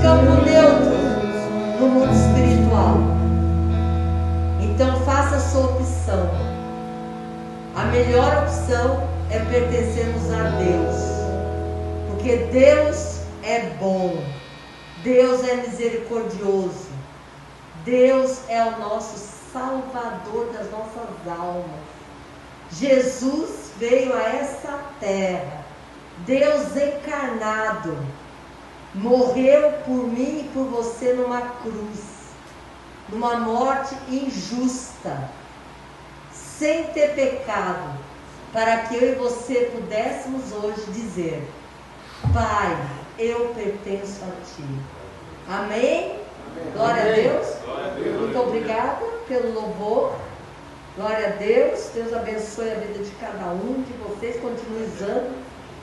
campo neutro no mundo espiritual. Então faça a sua opção. A melhor opção é pertencermos a Deus, porque Deus é bom, Deus é misericordioso, Deus é o nosso Salvador das nossas almas. Jesus veio a essa terra, Deus encarnado, morreu por mim e por você numa cruz, numa morte injusta, sem ter pecado, para que eu e você pudéssemos hoje dizer: Pai, eu pertenço a Ti. Amém? Glória a Deus. Muito obrigada pelo louvor. Glória a Deus. Deus abençoe a vida de cada um de vocês. Continue usando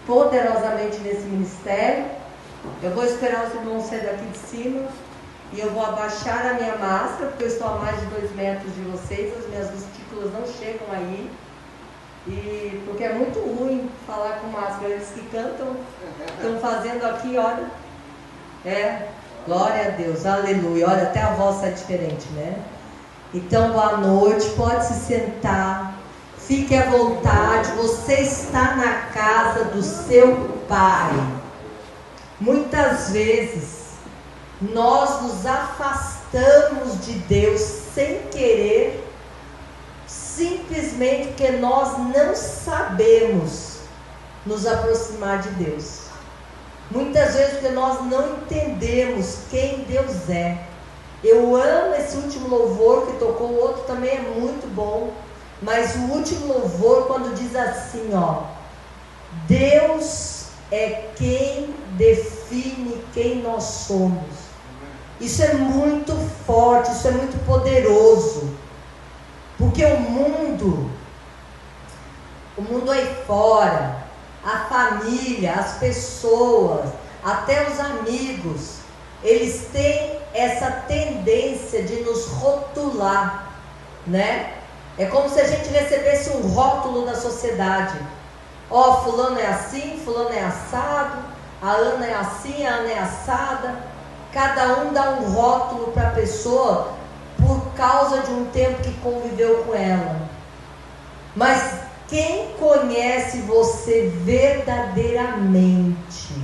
poderosamente nesse ministério. Eu vou esperar os irmãos sair daqui de cima e eu vou abaixar a minha máscara, porque eu estou a mais de 2 metros de vocês. As minhas gotículas não chegam aí. E porque é muito ruim falar com máscara. Eles que cantam estão fazendo aqui, olha. Glória a Deus, aleluia. Olha, até a voz está diferente, né? Então, boa noite, pode se sentar, fique à vontade. Você está na casa do seu Pai. Muitas vezes nós nos afastamos de Deus sem querer, simplesmente porque nós não sabemos nos aproximar de Deus. Muitas vezes porque nós não entendemos quem Deus é. Eu amo esse último louvor que tocou, o outro também é muito bom, mas o último louvor, quando diz assim, ó: Deus é quem define quem nós somos. Isso é muito forte, isso é muito poderoso, porque o mundo aí fora, a família, as pessoas, até os amigos, eles têm essa tendência de nos rotular, né? É como se a gente recebesse um rótulo da sociedade. Ó, fulano é assim, fulano é assado, a Ana é assim, a Ana é assada. Cada um dá um rótulo para a pessoa por causa de um tempo que conviveu com ela. Mas quem conhece você verdadeiramente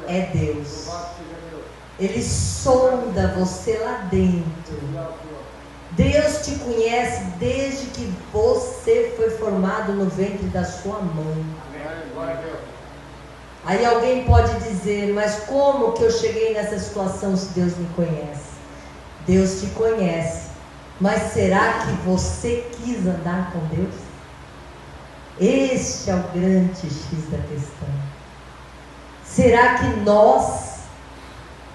é Deus. Ele sonda você lá dentro. Deus te conhece desde que você foi formado no ventre da sua mãe. Aí alguém pode dizer: mas como que eu cheguei nessa situação se Deus me conhece? Deus te conhece, mas será que você quis andar com Deus? Este é o grande X da questão. Será que nós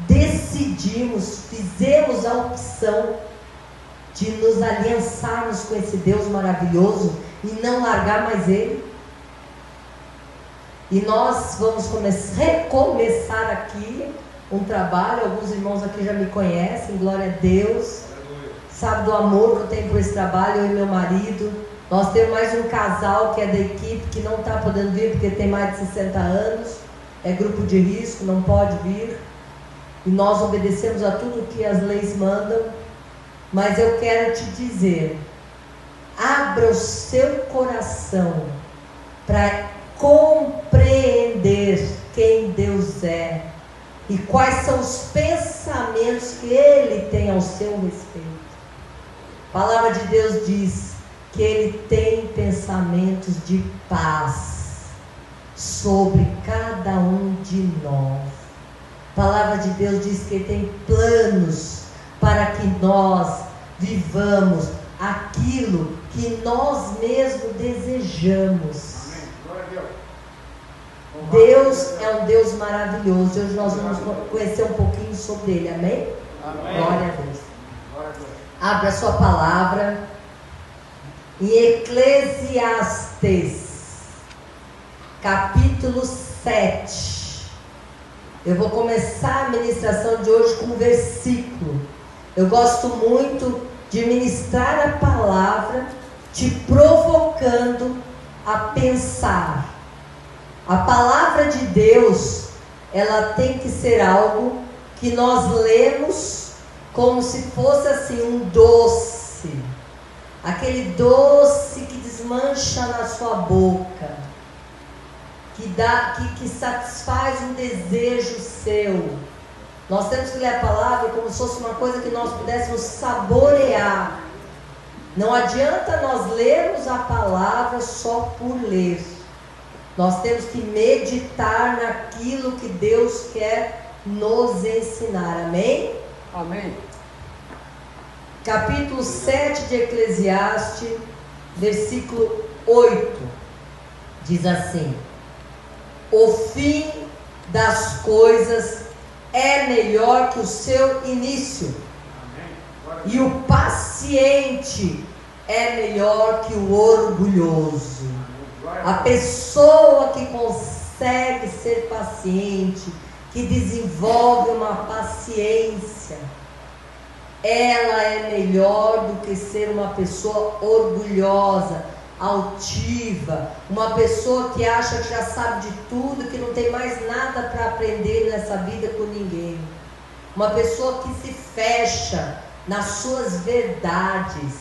decidimos, fizemos a opção de nos aliançarmos com esse Deus maravilhoso e não largar mais Ele? E nós vamos recomeçar aqui um trabalho. Alguns irmãos aqui já me conhecem, glória a Deus, sabe do amor que eu tenho por esse trabalho, eu e meu marido. Nós temos mais um casal que é da equipe, que não está podendo vir porque tem mais de 60 anos, é grupo de risco, não pode vir, e nós obedecemos a tudo que as leis mandam. Mas eu quero te dizer, abra o seu coração para compreender quem Deus é e quais são os pensamentos que Ele tem ao seu respeito. A palavra de Deus diz que Ele tem pensamentos de paz sobre cada um de nós. A palavra de Deus diz que Ele tem planos para que nós vivamos aquilo que nós mesmos desejamos. Deus é um Deus maravilhoso. Hoje nós vamos conhecer um pouquinho sobre Ele, amém? Amém. Glória a Deus. Abra a sua palavra em Eclesiastes, capítulo 7. Eu vou começar a ministração de hoje com um versículo. Eu gosto muito de ministrar a palavra, te provocando a pensar. A palavra de Deus, ela tem que ser algo que nós lemos como se fosse assim um doce, aquele doce que desmancha na sua boca, que satisfaz um desejo seu. Nós temos que ler a palavra como se fosse uma coisa que nós pudéssemos saborear. Não adianta nós lermos a palavra só por ler. Nós temos que meditar naquilo que Deus quer nos ensinar. Amém? Amém. Capítulo 7 de Eclesiastes, versículo 8, diz assim: o fim das coisas é melhor que o seu início, e o paciente é melhor que o orgulhoso. A pessoa que consegue ser paciente, que desenvolve uma paciência, ela é melhor do que ser uma pessoa orgulhosa, altiva, uma pessoa que acha que já sabe de tudo, que não tem mais nada para aprender nessa vida com ninguém. Uma pessoa que se fecha nas suas verdades,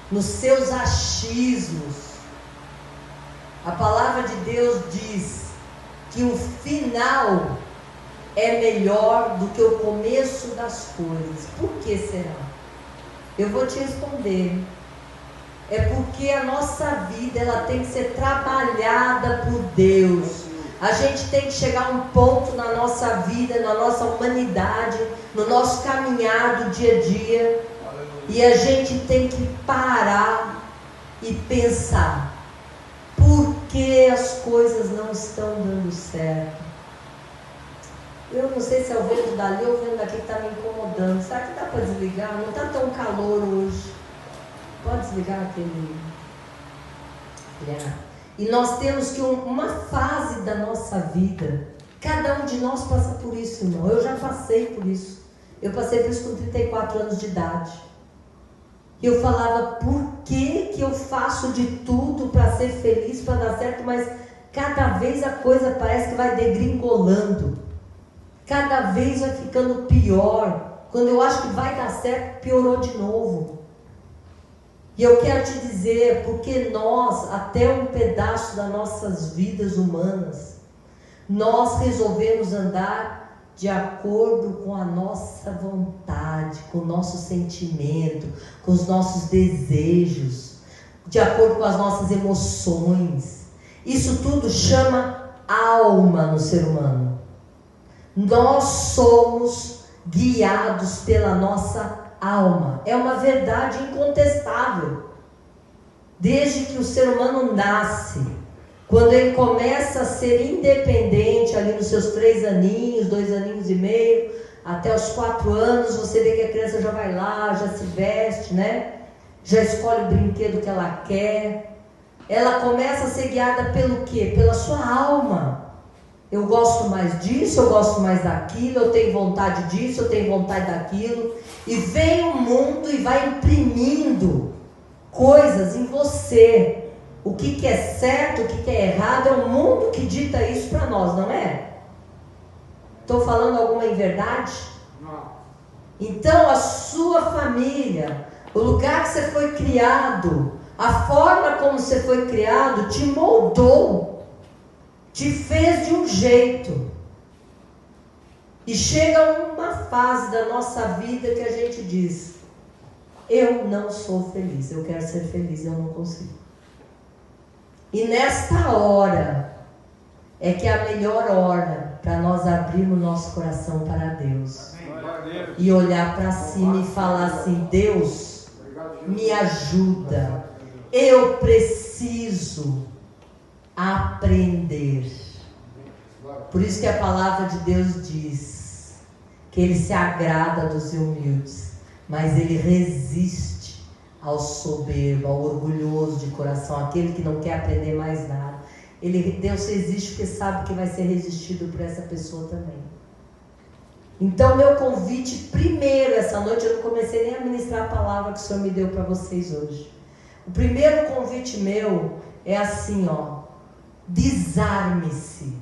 nos seus achismos. A palavra de Deus diz que o final é melhor do que o começo das coisas. Por que será? Eu vou te responder. É porque a nossa vida, ela tem que ser trabalhada por Deus. A gente tem que chegar a um ponto na nossa vida, na nossa humanidade, no nosso caminhar do dia a dia, e a gente tem que parar e pensar: por que as coisas não estão dando certo? Eu não sei se é o vento dali ou o vento daqui que está me incomodando. Será que dá para desligar? Não está tão calor hoje. Pode desligar aquele... E nós temos que uma fase da nossa vida, cada um de nós passa por isso, irmão. Eu já passei por isso. Eu passei por isso com 34 anos de idade. E eu falava: por que eu faço de tudo para ser feliz, para dar certo, mas cada vez a coisa parece que vai degringolando. Cada vez vai ficando pior. Quando eu acho que vai dar certo, piorou de novo. E eu quero te dizer, porque nós, até um pedaço das nossas vidas humanas, nós resolvemos andar de acordo com a nossa vontade, com o nosso sentimento, com os nossos desejos, de acordo com as nossas emoções. Isso tudo chama alma no ser humano. Nós somos guiados pela nossa alma. É uma verdade incontestável. Desde que o ser humano nasce, quando ele começa a ser independente, ali nos seus 3 aninhos, 2 aninhos e meio, até os 4 anos, você vê que a criança já vai lá, já se veste, né? Já escolhe o brinquedo que ela quer. Ela começa a ser guiada pelo quê? Pela sua alma. Eu gosto mais disso, eu gosto mais daquilo, eu tenho vontade disso, eu tenho vontade daquilo. E vem o mundo e vai imprimindo coisas em você. O que é certo, o que é errado, é o mundo que dita isso para nós, não é? Estou falando alguma inverdade? Não. Então a sua família, o lugar que você foi criado, a forma como você foi criado, te moldou, te fez de um jeito. E chega uma fase da nossa vida que a gente diz: eu não sou feliz, eu quero ser feliz, eu não consigo. E nesta hora é que é a melhor hora para nós abrirmos nosso coração para Deus. Amém. E olhar para cima e falar assim: Deus, me ajuda, eu preciso aprender. Por isso que a palavra de Deus diz que Ele se agrada dos humildes, mas Ele resiste ao soberbo, ao orgulhoso de coração, aquele que não quer aprender mais nada. Deus resiste porque sabe que vai ser resistido por essa pessoa também. Então meu convite primeiro essa noite, eu não comecei nem a ministrar a palavra que o Senhor me deu para vocês hoje. O primeiro convite meu é assim, ó: desarme-se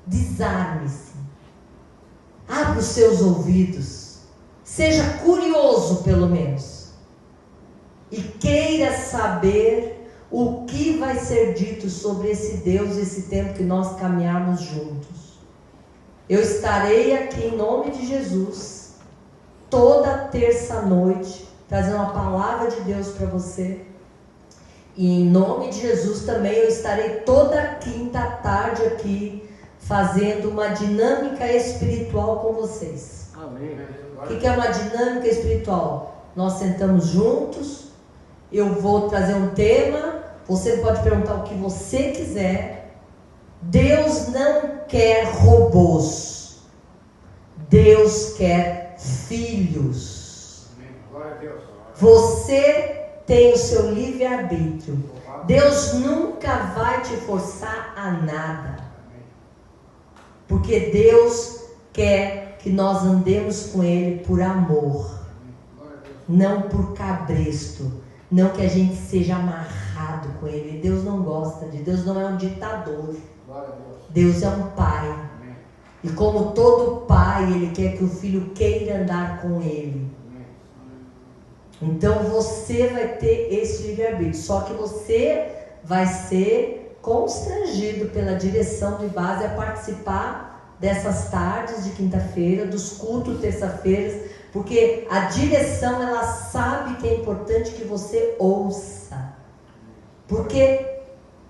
Desarme-se. Abra os seus ouvidos. Seja curioso, pelo menos. E queira saber o que vai ser dito sobre esse Deus, esse tempo que nós caminharmos juntos. Eu estarei aqui em nome de Jesus, toda terça-noite, trazendo uma palavra de Deus para você. E em nome de Jesus também eu estarei toda quinta tarde aqui, fazendo uma dinâmica espiritual com vocês. Amém. O que é uma dinâmica espiritual? Nós sentamos juntos, eu vou trazer um tema, você pode perguntar o que você quiser. Deus não quer robôs, Deus quer filhos. Glória a Deus. Você tem o seu livre-arbítrio. Deus nunca vai te forçar a nada. Porque Deus quer que nós andemos com Ele por amor. Não por cabresto. Não que a gente seja amarrado com Ele. Deus não gosta de Deus, não é um ditador. Deus é um pai. E como todo pai, Ele quer que o filho queira andar com Ele. Então você vai ter esse livre-arbítrio. Só que você vai ser constrangido pela direção de base a participar dessas tardes de quinta-feira, dos cultos terça-feiras, porque a direção, ela sabe que é importante que você ouça. Porque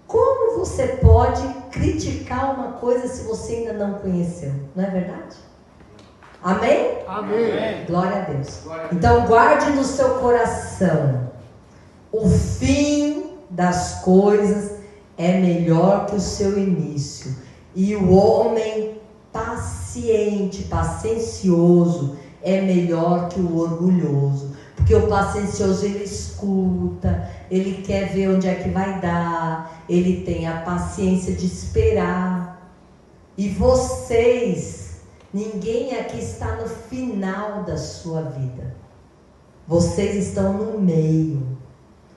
como você pode criticar uma coisa se você ainda não conheceu? Não é verdade? Amém? Amém. Glória a Deus. Então guarde no seu coração: o fim das coisas é melhor que o seu início. E o homem paciente, paciencioso, é melhor que o orgulhoso. Porque o paciencioso, ele escuta, ele quer ver onde é que vai dar, ele tem a paciência de esperar. E vocês, ninguém aqui está no final da sua vida. Vocês estão no meio.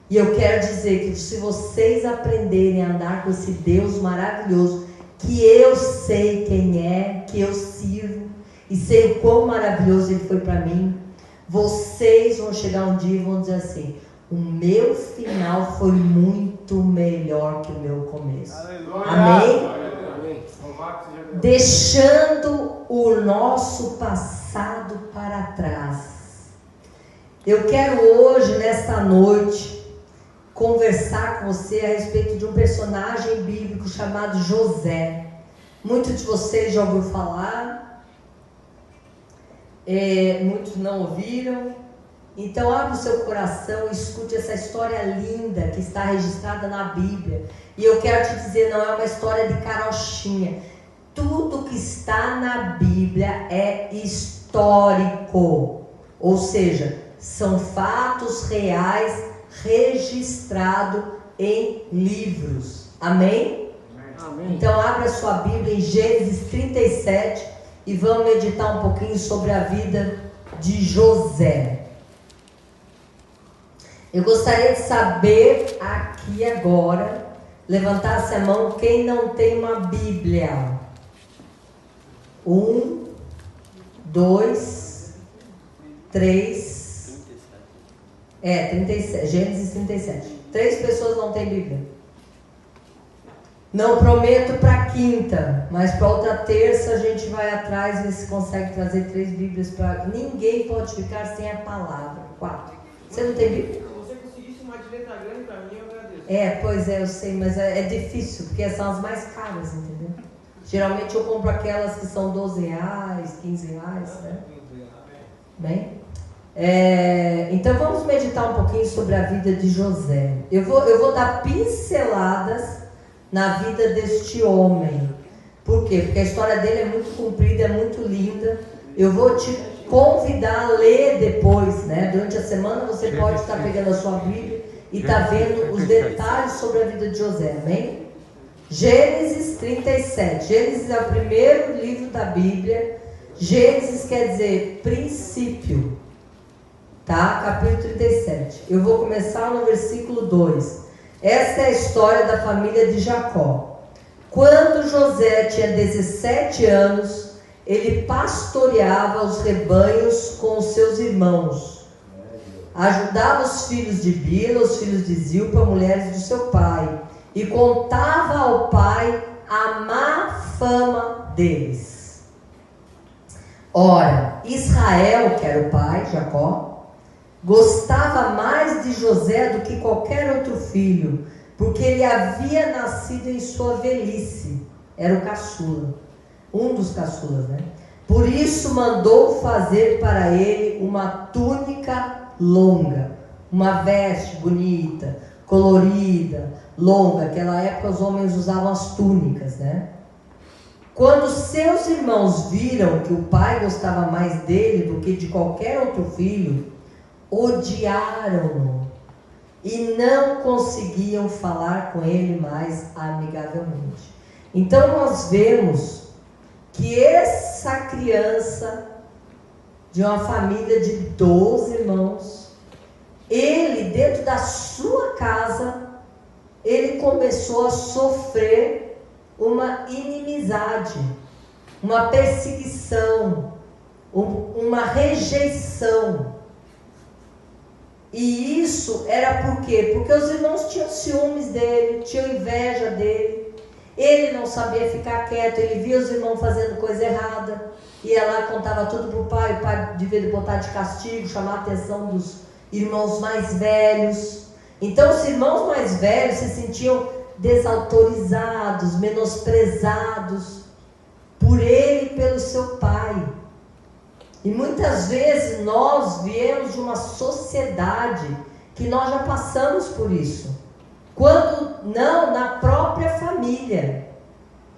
E eu quero dizer que se vocês aprenderem a andar com esse Deus maravilhoso, que eu sei quem é, que eu sirvo, e sei o quão maravilhoso Ele foi para mim, vocês vão chegar um dia e vão dizer assim: o meu final foi muito melhor que o meu começo. Aleluia. Amém? Amém. Deixando o nosso passado para trás. Eu quero hoje, nesta noite, conversar com você a respeito de um personagem bíblico chamado José. Muitos de vocês já ouviram falar, muitos não ouviram. Então abre o seu coração e escute essa história linda que está registrada na Bíblia. E eu quero te dizer, não é uma história de carochinha. Tudo que está na Bíblia é histórico, ou seja, são fatos reais registrados em livros. Amém? Amém. Então abra sua Bíblia em Gênesis 37 e vamos meditar um pouquinho sobre a vida de José. Eu gostaria de saber aqui agora, levantasse a mão quem não tem uma Bíblia. 1, 2, 3, 37, Gênesis 37. 3 pessoas não têm Bíblia. Não prometo para quinta, mas para outra terça a gente vai atrás e ver se consegue trazer 3 Bíblias para. Ninguém pode ficar sem a palavra. 4. Você não tem Bíblia? Se você conseguisse uma de letra grande para mim, eu agradeço. Pois é, eu sei, mas é difícil, porque são as mais caras, entendeu? Geralmente eu compro aquelas que são R$12, R$15, né? Bem? Então vamos meditar um pouquinho sobre a vida de José. Eu vou dar pinceladas na vida deste homem. Por quê? Porque a história dele é muito comprida, é muito linda. Eu vou te convidar a ler depois, né? Durante a semana você pode estar pegando a sua Bíblia e estar vendo os detalhes sobre a vida de José, amém? Gênesis 37. Gênesis é o primeiro livro da Bíblia. Gênesis quer dizer princípio, tá? Capítulo 37. Eu vou começar no versículo 2. Essa é a história da família de Jacó. Quando José tinha 17 anos, ele pastoreava os rebanhos com os seus irmãos. Ajudava os filhos de Bila, os filhos de Zilpa, mulheres do seu pai, e contava ao pai a má fama deles. Ora, Israel, que era o pai, Jacó, gostava mais de José do que qualquer outro filho, porque ele havia nascido em sua velhice. Era o caçula, um dos caçulas, né? Por isso mandou fazer para ele uma túnica longa, uma veste bonita, colorida, longa. Naquela época os homens usavam as túnicas, né? Quando seus irmãos viram que o pai gostava mais dele do que de qualquer outro filho, odiaram-no e não conseguiam falar com ele mais amigavelmente. Então nós vemos que essa criança de uma família de 12 irmãos, ele dentro da sua casa, ele começou a sofrer uma inimizade, uma perseguição, uma rejeição. E isso era por quê? Porque os irmãos tinham ciúmes dele, tinham inveja dele. Ele não sabia ficar quieto, ele via os irmãos fazendo coisa errada, ia lá, contava tudo para o pai devia botar de castigo, chamar a atenção dos irmãos mais velhos. Então os irmãos mais velhos se sentiam desautorizados, menosprezados por ele e pelo seu pai. E muitas vezes nós viemos de uma sociedade que nós já passamos por isso. Quando não, na própria família.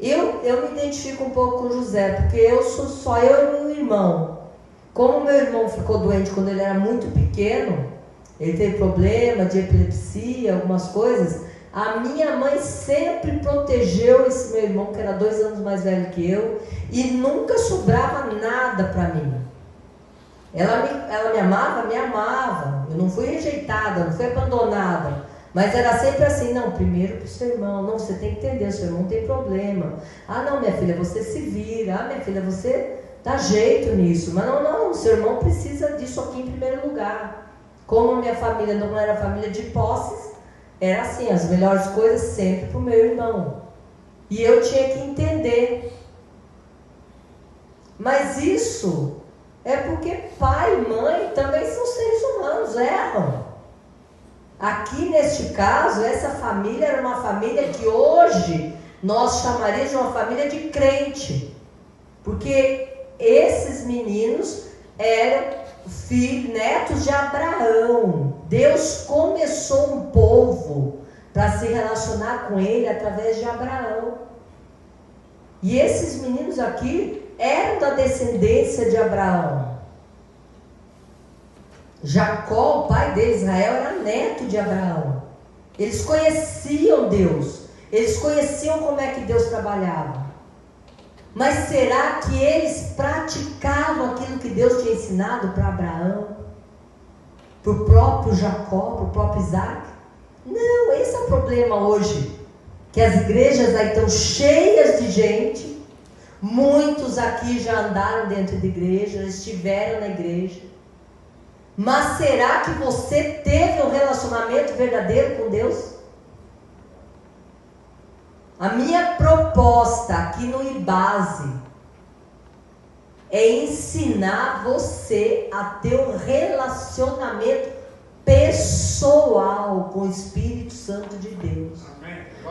Eu me identifico um pouco com José, porque eu sou só eu e meu irmão. Como meu irmão ficou doente quando ele era muito pequeno, ele teve problema de epilepsia, algumas coisas, a minha mãe sempre protegeu esse meu irmão, que era 2 anos mais velho que eu, e nunca sobrava nada para mim. Ela me amava, eu não fui rejeitada, não fui abandonada, mas era sempre assim, não, primeiro para o seu irmão, não, você tem que entender, seu irmão tem problema, ah não, minha filha, você se vira, ah minha filha, você dá jeito nisso, mas não, seu irmão precisa disso aqui em primeiro lugar. Como a minha família não era família de posses, era assim, as melhores coisas sempre para o meu irmão, e eu tinha que entender. Mas isso é porque pai e mãe também são seres humanos, erram. Aqui neste caso, essa família era uma família que hoje nós chamaríamos de uma família de crente, porque esses meninos eram netos de Abraão. Deus começou um povo para se relacionar com ele através de Abraão. E esses meninos aqui eram da descendência de Abraão. Jacó, o pai de Israel, era neto de Abraão. Eles conheciam Deus, eles conheciam como é que Deus trabalhava. Mas será que eles praticavam aquilo que Deus tinha ensinado para Abraão? Para o próprio Jacó, para o próprio Isaac? Não, esse é o problema hoje. Que as igrejas aí estão cheias de gente. Muitos aqui já andaram dentro de igreja, estiveram na igreja. Mas será que você teve um relacionamento verdadeiro com Deus? A minha proposta aqui no IBASE é ensinar você a ter um relacionamento pessoal com o Espírito Santo de Deus.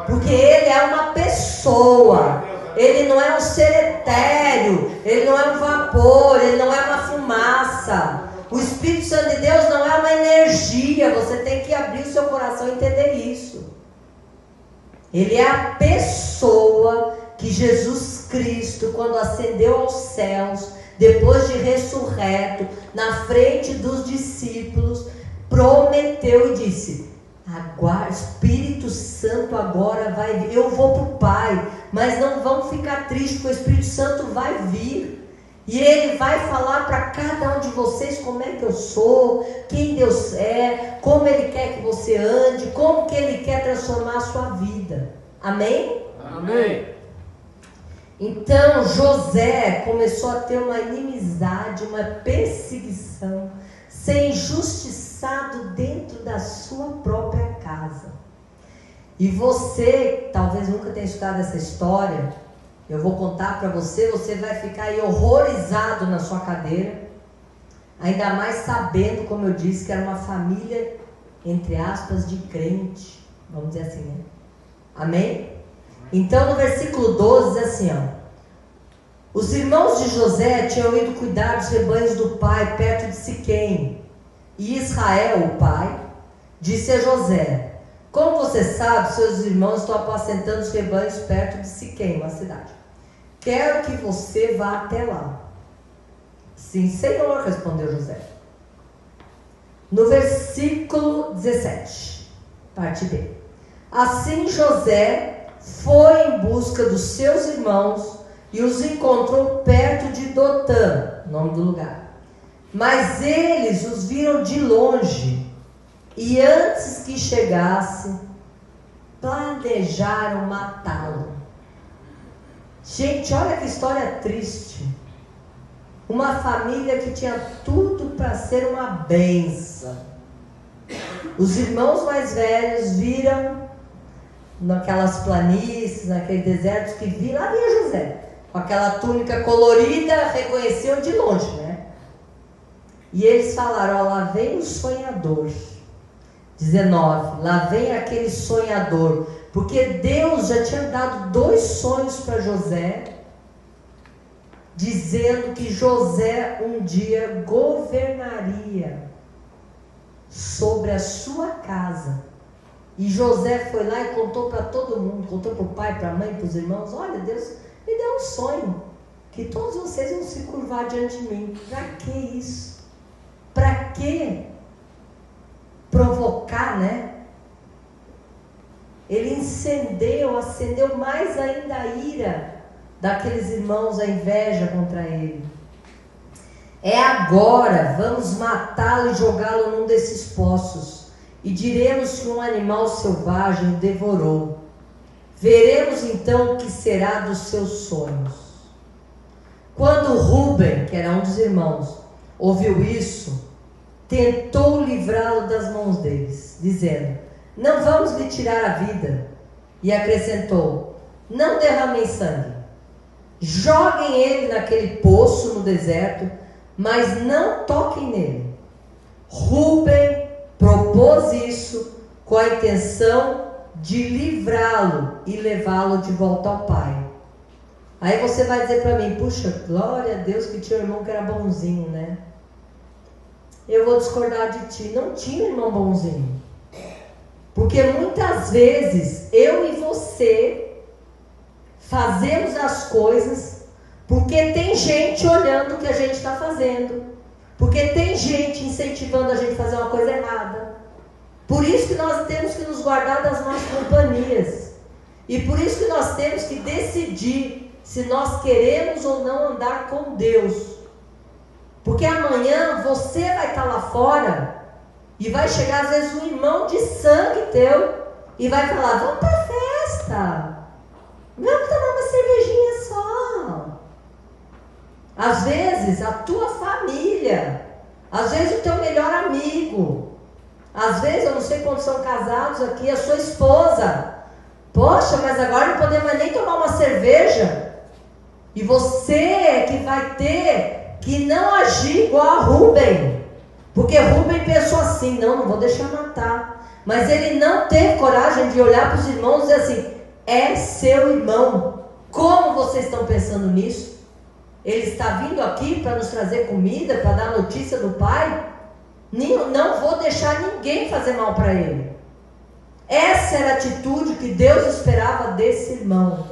Porque Ele é uma pessoa, Ele não é um ser etéreo, Ele não é um vapor, Ele não é uma fumaça. O Espírito Santo de Deus não é uma energia, você tem que abrir o seu coração e entender isso. Ele é a pessoa que Jesus Cristo, quando ascendeu aos céus, depois de ressurreto, na frente dos discípulos, prometeu e disse: agora, Espírito Santo agora vai vir, eu vou para o Pai, mas não vão ficar tristes, porque o Espírito Santo vai vir. E Ele vai falar para cada um de vocês como é que eu sou, quem Deus é, como Ele quer que você ande, como que Ele quer transformar a sua vida. Amém? Amém. Então José começou a ter uma inimizade, uma perseguição, ser injustiçado dentro da sua própria casa. E você, talvez nunca tenha escutado essa história, eu vou contar para você, você vai ficar aí horrorizado na sua cadeira, ainda mais sabendo, como eu disse, que era uma família, entre aspas, de crente, vamos dizer assim, né? Amém? Então no versículo 12 diz assim, ó: os irmãos de José tinham ido cuidar dos rebanhos do pai perto de Siquém, e Israel, o pai, disse a José: como você sabe, seus irmãos estão apacentando os rebanhos perto de Siquém, uma cidade. Quero que você vá até lá. Sim, Senhor, respondeu José. No versículo 17, parte B. Assim José foi em busca dos seus irmãos e os encontrou perto de Dotã, nome do lugar. Mas eles os viram de longe. E antes que chegasse, planejaram matá-lo. Gente, olha que história triste. Uma família que tinha tudo para ser uma bênção. Os irmãos mais velhos viram naquelas planícies, naqueles desertos que viram, lá vinha José, com aquela túnica colorida, reconheciam de longe, né? E eles falaram: ó, lá vem o sonhador. 19, lá vem aquele sonhador, porque Deus já tinha dado 2 sonhos para José, dizendo que José um dia governaria sobre a sua casa. E José foi lá e contou para todo mundo, contou para o pai, para a mãe, para os irmãos: olha, Deus me deu um sonho, que todos vocês vão se curvar diante de mim. Para que isso? Para que provocar, né? Ele acendeu mais ainda a ira daqueles irmãos, a inveja contra ele. É agora, vamos matá-lo e jogá-lo num desses poços, e diremos que um animal selvagem o devorou. Veremos então o que será dos seus sonhos. Quando Rúben, que era um dos irmãos, ouviu isso, tentou livrá-lo das mãos deles, dizendo: não vamos lhe tirar a vida. E acrescentou: não derramem sangue. Joguem ele naquele poço no deserto, mas não toquem nele. Rúben propôs isso com a intenção de livrá-lo e levá-lo de volta ao pai. Aí você vai dizer para mim: puxa, glória a Deus que tinha um irmão que era bonzinho, né? Eu vou discordar de ti. Não tinha um irmão bonzinho. Porque muitas vezes eu e você fazemos as coisas porque tem gente olhando o que a gente está fazendo, porque tem gente incentivando a gente a fazer uma coisa errada. Por isso que nós temos que nos guardar das más companhias, e por isso que nós temos que decidir se nós queremos ou não andar com Deus. Porque amanhã você vai estar lá fora e vai chegar às vezes um irmão de sangue teu e vai falar: vamos para a festa, vamos tomar uma cervejinha só. Às vezes a tua família, às vezes o teu melhor amigo, às vezes, eu não sei quantos são casados aqui, a sua esposa: poxa, mas agora não podemos mais nem tomar uma cerveja. E você é que vai ter que não agir igual a Rúben, porque Rúben pensou assim: não vou deixar matar. Mas ele não teve coragem de olhar para os irmãos e dizer assim: é seu irmão, como vocês estão pensando nisso? Ele está vindo aqui para nos trazer comida, para dar notícia do pai? Não vou deixar ninguém fazer mal para ele. Essa era a atitude que Deus esperava desse irmão.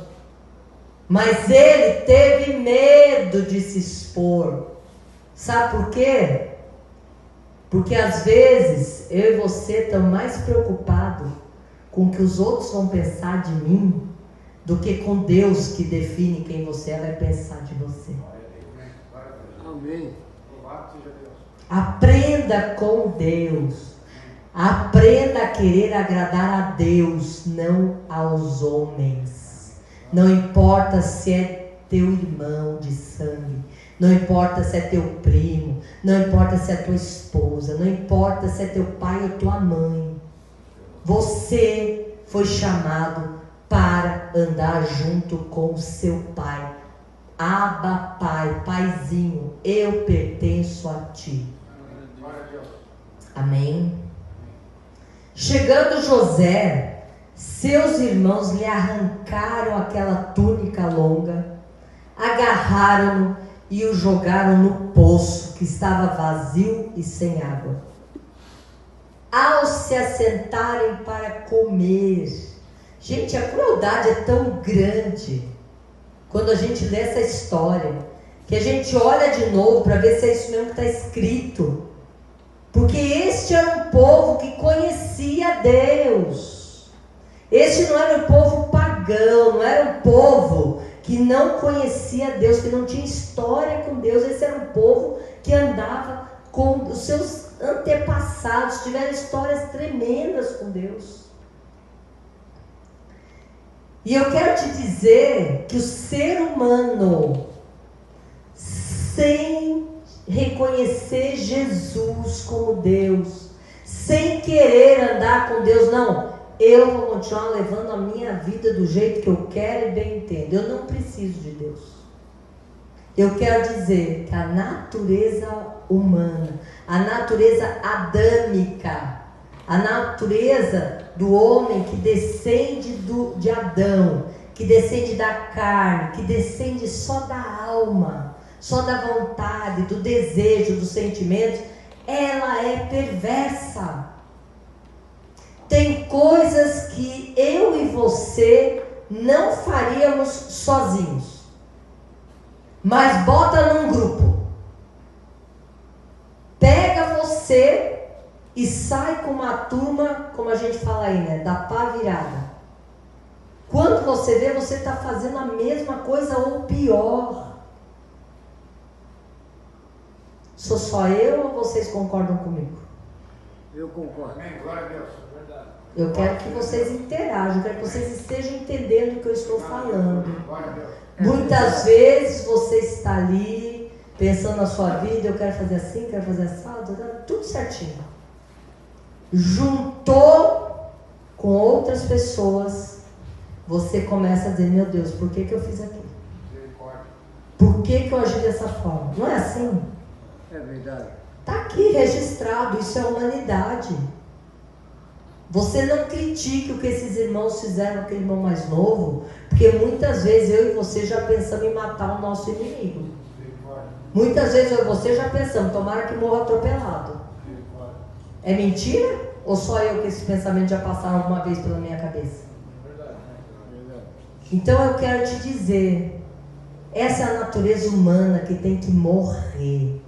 Mas ele teve medo de se expor. Sabe por quê? Porque às vezes eu e você estamos mais preocupados com o que os outros vão pensar de mim do que com Deus, que define quem você vai pensar de você. Amém. Aprenda com Deus. Aprenda a querer agradar a Deus, não aos homens. Não importa se é teu irmão de sangue, não importa se é teu primo, não importa se é tua esposa, não importa se é teu pai ou tua mãe. Você foi chamado para andar junto com o seu pai. Abba, pai, paizinho, eu pertenço a ti. Amém? Chegando José, seus irmãos lhe arrancaram aquela túnica longa, agarraram-no e o jogaram no poço que estava vazio e sem água. Ao se assentarem para comer, gente, a crueldade é tão grande quando a gente lê essa história, que a gente olha de novo para ver se é isso mesmo que está escrito. Porque este era um povo que conhecia Deus. Este não era um povo pagão, não era um povo que não conhecia Deus, que não tinha história com Deus. Esse era um povo que andava com os seus antepassados, tiveram histórias tremendas com Deus. E eu quero te dizer que o ser humano, sem reconhecer Jesus como Deus, sem querer andar com Deus, não, eu vou continuar levando a minha vida do jeito que eu quero e bem entendo, eu não preciso de Deus. Eu quero dizer que a natureza humana, a natureza adâmica, a natureza do homem que descende de Adão, que descende da carne, que descende só da alma, só da vontade, do desejo, dos sentimentos, ela é perversa. Tem coisas que eu e você não faríamos sozinhos, mas bota num grupo, pega você e sai com uma turma, como a gente fala aí, né, da pá virada. Quando você vê, você está fazendo a mesma coisa ou pior. Sou só eu ou vocês concordam comigo? Eu concordo. Amém, glória a Deus. Eu quero que vocês interajam, eu quero que vocês estejam entendendo o que eu estou falando. Muitas vezes você está ali, pensando na sua vida, eu quero fazer assim, quero fazer assado, tudo certinho. Juntou com outras pessoas, você começa a dizer, meu Deus, por que eu fiz aquilo? Por que eu agi dessa forma? Não é assim? É verdade. Está aqui registrado, isso é humanidade. Você não critique o que esses irmãos fizeram, aquele irmão mais novo, porque muitas vezes eu e você já pensamos em matar o nosso inimigo. Muitas vezes eu e você já pensamos, tomara que morra atropelado. É mentira? Ou só eu que esses pensamentos já passaram alguma vez pela minha cabeça? Então eu quero te dizer, essa é a natureza humana que tem que morrer.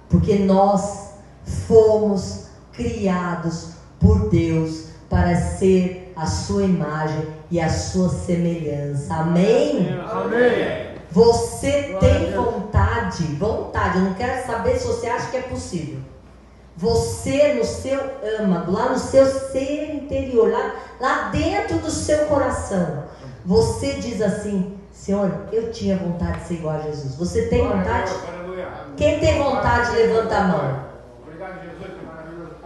Porque nós fomos criados por Deus para ser a sua imagem e a sua semelhança. Amém? Amém. Você tem vontade, eu não quero saber se você acha que é possível. Você no seu âmago, lá no seu ser interior, lá dentro do seu coração, você diz assim, Senhor, eu tinha vontade de ser igual a Jesus. Você tem vontade? Quem tem vontade, levanta a mão.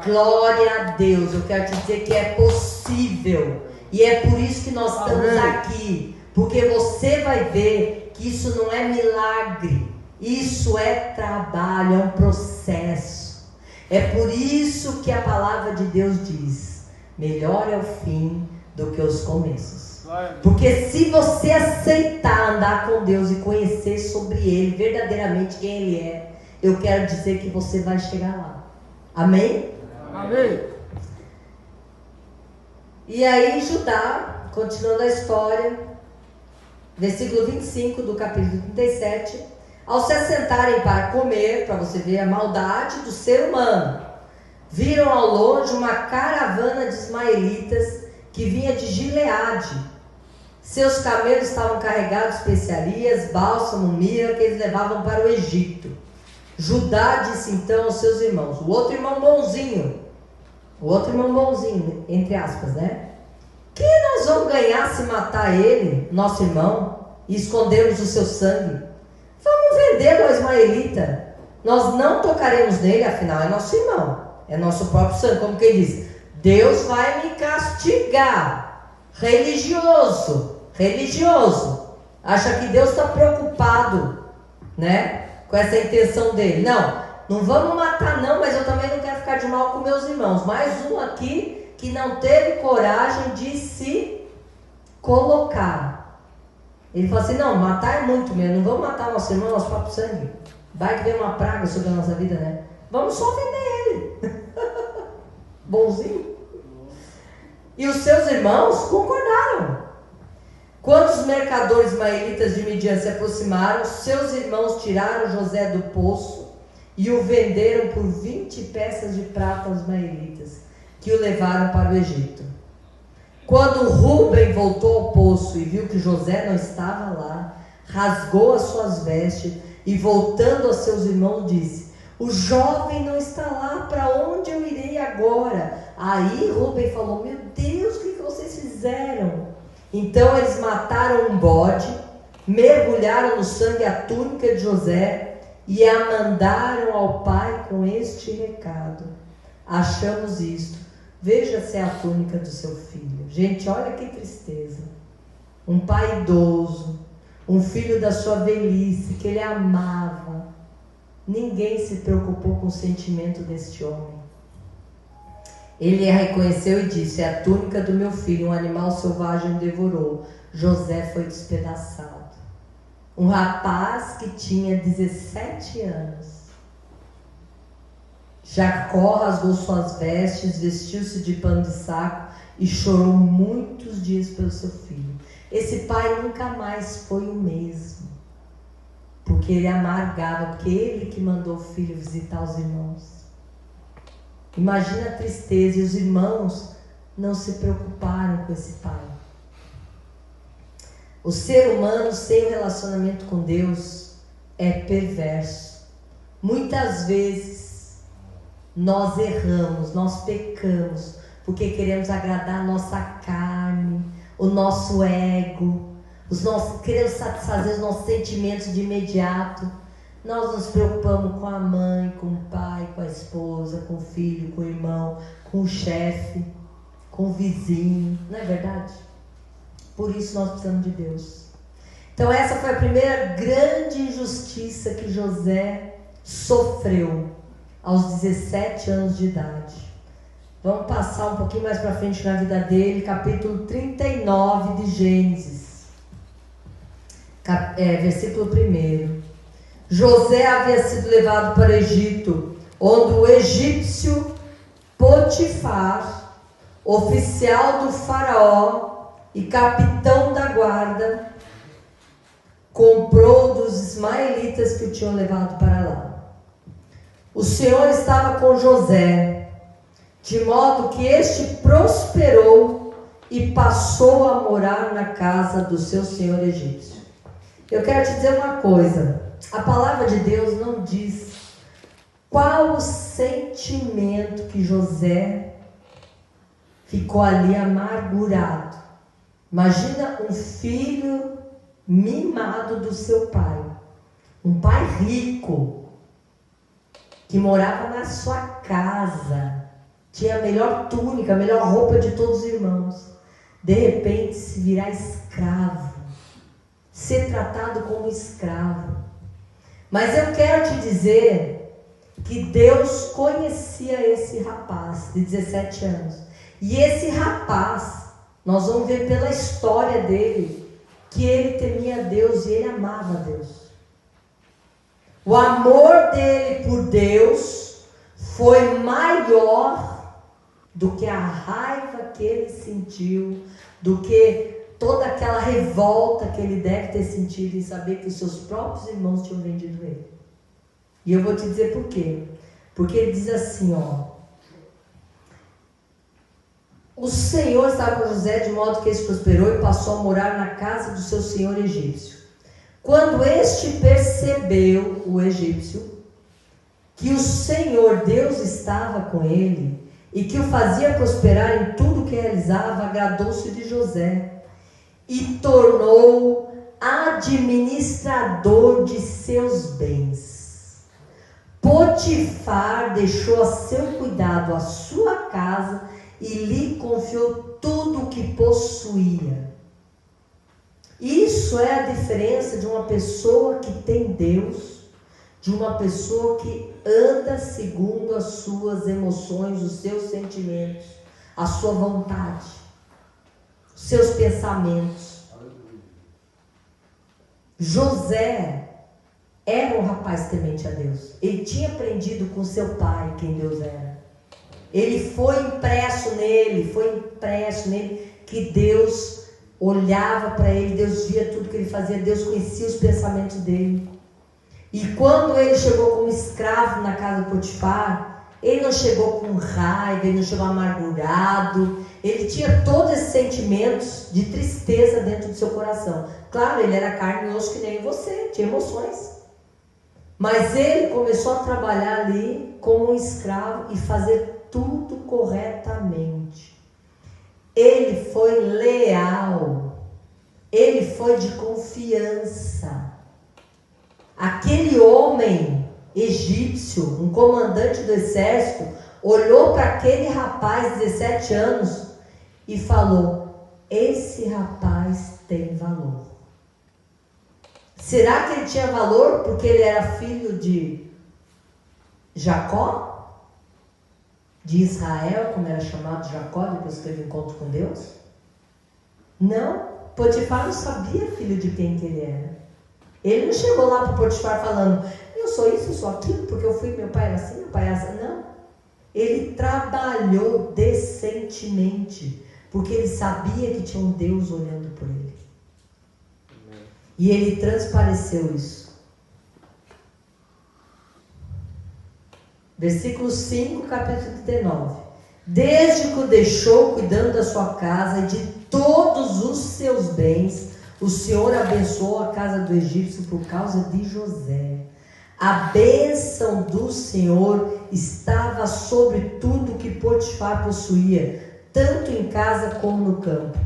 Glória a Deus, eu quero te dizer que é possível. E é por isso que nós estamos aqui. Porque você vai ver que isso não é milagre. Isso é trabalho, é um processo. É por isso que a palavra de Deus diz, melhor é o fim do que os começos. Porque se você aceitar andar com Deus e conhecer sobre Ele, verdadeiramente quem Ele é, eu quero dizer que você vai chegar lá. Amém? Amém. E aí Judá, continuando a história, versículo 25 do capítulo 37, ao se assentarem para comer, para você ver a maldade do ser humano, viram ao longe uma caravana de ismaelitas que vinha de Gileade. Seus camelos estavam carregados de especiarias, bálsamo, mirra, que eles levavam para o Egito. Judá disse então aos seus irmãos, o outro irmão bonzinho, entre aspas, né? Que nós vamos ganhar se matar ele, nosso irmão? e escondermos o seu sangue? Vamos vendê-lo ao ismaelita. Nós não tocaremos nele, afinal é nosso irmão, é nosso próprio sangue. Como quem diz, Deus vai me castigar. Religioso. Acha que Deus está preocupado, né, com essa intenção dele. Não vamos matar não, mas eu também não quero ficar de mal com meus irmãos. Mais um aqui que não teve coragem de se colocar. Ele fala assim, não, matar é muito mesmo, não vamos matar nosso irmão, nosso próprio sangue. Vai que vem uma praga sobre a nossa vida, né? Vamos só vender ele. Bonzinho. E os seus irmãos concordaram. Quando os mercadores ismaelitas de Midian se aproximaram, seus irmãos tiraram José do poço e o venderam por 20 peças de prata aos ismaelitas, que o levaram para o Egito. Quando Rúben voltou ao poço e viu que José não estava lá, rasgou as suas vestes e, voltando aos seus irmãos, disse: o jovem não está lá, para onde eu irei agora? Aí Rúben falou: meu Deus, o que vocês fizeram? Então eles mataram um bode, mergulharam no sangue a túnica de José e a mandaram ao pai com este recado: achamos isto, veja se é a túnica do seu filho. Gente, olha que tristeza. Um pai idoso, um filho da sua velhice, que ele amava. Ninguém se preocupou com o sentimento deste homem. Ele a reconheceu e disse: é a túnica do meu filho, um animal selvagem o devorou. José foi despedaçado. Um rapaz que tinha 17 anos. Jacó rasgou suas vestes, vestiu-se de pano de saco e chorou muitos dias pelo seu filho. Esse pai nunca mais foi o mesmo, porque ele amargava, porque ele que mandou o filho visitar os irmãos. Imagina a tristeza, e os irmãos não se preocuparam com esse pai. O ser humano sem relacionamento com Deus é perverso. Muitas vezes nós erramos, nós pecamos, porque queremos agradar a nossa carne, o nosso ego, queremos satisfazer os nossos sentimentos de imediato. Nós nos preocupamos com a mãe, com o pai, com a esposa, com o filho, com o irmão, com o chefe, com o vizinho, não é verdade? Por isso nós precisamos de Deus. Então essa foi a primeira grande injustiça que José sofreu aos 17 anos de idade. Vamos passar um pouquinho mais para frente na vida dele, capítulo 39 de Gênesis, versículo 1. José havia sido levado para o Egito, onde o egípcio Potifar, oficial do faraó e capitão da guarda, comprou dos ismaelitas que o tinham levado para lá. O Senhor estava com José, de modo que este prosperou e passou a morar na casa do seu senhor egípcio. Eu quero te dizer uma coisa. A palavra de Deus não diz qual o sentimento que José ficou ali amargurado. Imagina um filho mimado do seu pai, um pai rico, que morava na sua casa, tinha a melhor túnica, a melhor roupa de todos os irmãos. De repente se virar escravo, ser tratado como escravo. Mas eu quero te dizer que Deus conhecia esse rapaz de 17 anos. E esse rapaz, nós vamos ver pela história dele, que ele temia Deus e ele amava Deus. O amor dele por Deus foi maior do que a raiva que ele sentiu, do que toda aquela revolta que ele deve ter sentido em saber que os seus próprios irmãos tinham vendido ele. E eu vou te dizer por quê. Porque ele diz assim, o Senhor estava com José de modo que este prosperou e passou a morar na casa do seu senhor egípcio. Quando este percebeu, o egípcio, que o Senhor Deus estava com ele e que o fazia prosperar em tudo que realizava, agradou-se de José e tornou administrador de seus bens. Potifar deixou a seu cuidado a sua casa e lhe confiou tudo o que possuía. Isso é a diferença de uma pessoa que tem Deus, de uma pessoa que anda segundo as suas emoções, os seus sentimentos, a sua vontade, os seus pensamentos. José era um rapaz temente a Deus. Ele tinha aprendido com seu pai quem Deus era. Ele foi impresso nele que Deus olhava para ele, Deus via tudo que ele fazia, Deus conhecia os pensamentos dele. E quando ele chegou como escravo na casa de Potifar, ele não chegou com raiva, ele não chegou amargurado, ele tinha todos esses sentimentos de tristeza dentro do seu coração. Claro, ele era carne e osso que nem você, tinha emoções. Mas ele começou a trabalhar ali como um escravo e fazer tudo corretamente. Ele foi leal, ele foi de confiança. Aquele homem egípcio, um comandante do exército, olhou para aquele rapaz de 17 anos e falou: esse rapaz tem valor. Será que ele tinha valor porque ele era filho de Jacó? De Israel, como era chamado Jacó, depois que teve encontro com Deus? Não, Potifar não sabia filho de quem que ele era. Ele não chegou lá para Potifar falando: eu sou isso, eu sou aquilo, porque eu fui, meu pai era assim, meu pai era assim. Não. Ele trabalhou decentemente, porque ele sabia que tinha um Deus olhando por ele. E ele transpareceu isso. Versículo 5, capítulo 39. Desde que o deixou cuidando da sua casa e de todos os seus bens, o Senhor abençoou a casa do egípcio por causa de José. A bênção do Senhor estava sobre tudo que Potifar possuía, tanto em casa como no campo.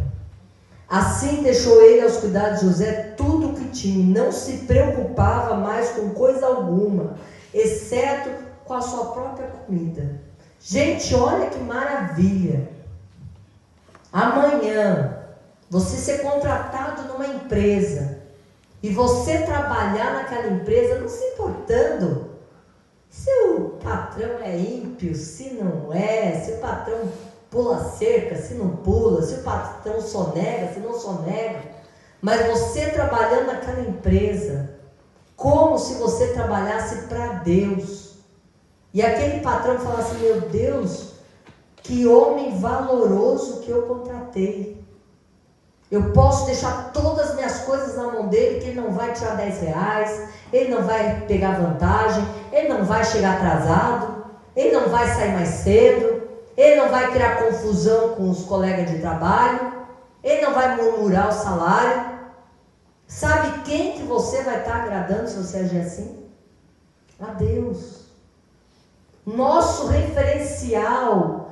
Assim deixou ele aos cuidados de José tudo o que tinha, e não se preocupava mais com coisa alguma, exceto com a sua própria comida. Gente, olha que maravilha. Amanhã, você ser contratado numa empresa e você trabalhar naquela empresa não se importando se o patrão é ímpio, se não é, se o patrão pula cerca, se não pula, se o patrão sonega, se não sonega. Mas você trabalhando naquela empresa, como se você trabalhasse para Deus. E aquele patrão fala assim: meu Deus, que homem valoroso que eu contratei. Eu posso deixar todas as minhas coisas na mão dele, que ele não vai tirar 10 reais, ele não vai pegar vantagem, ele não vai chegar atrasado, ele não vai sair mais cedo, ele não vai criar confusão com os colegas de trabalho, ele não vai murmurar o salário. Sabe quem que você vai estar agradando se você agir assim? A Deus. Nosso referencial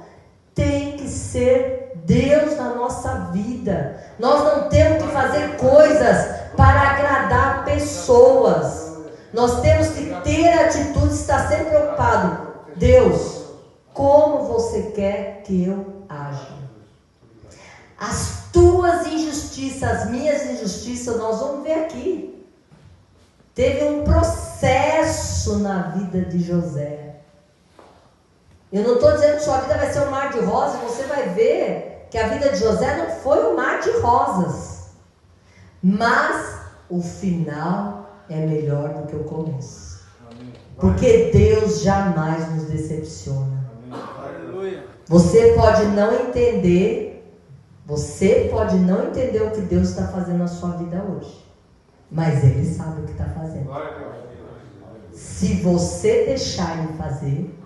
tem que ser Deus na nossa vida. Nós não temos que fazer coisas para agradar pessoas. Nós temos que ter atitude, estar sempre preocupado. Deus, como você quer que eu aja? As tuas injustiças, as minhas injustiças, nós vamos ver aqui. Teve um processo na vida de José. Eu não estou dizendo que sua vida vai ser um mar de rosas, você vai ver que a vida de José não foi um mar de rosas. Mas o final é melhor do que o começo. Porque Deus jamais nos decepciona. Você pode não entender, o que Deus está fazendo na sua vida hoje. Mas Ele sabe o que está fazendo. Se você deixar Ele fazer,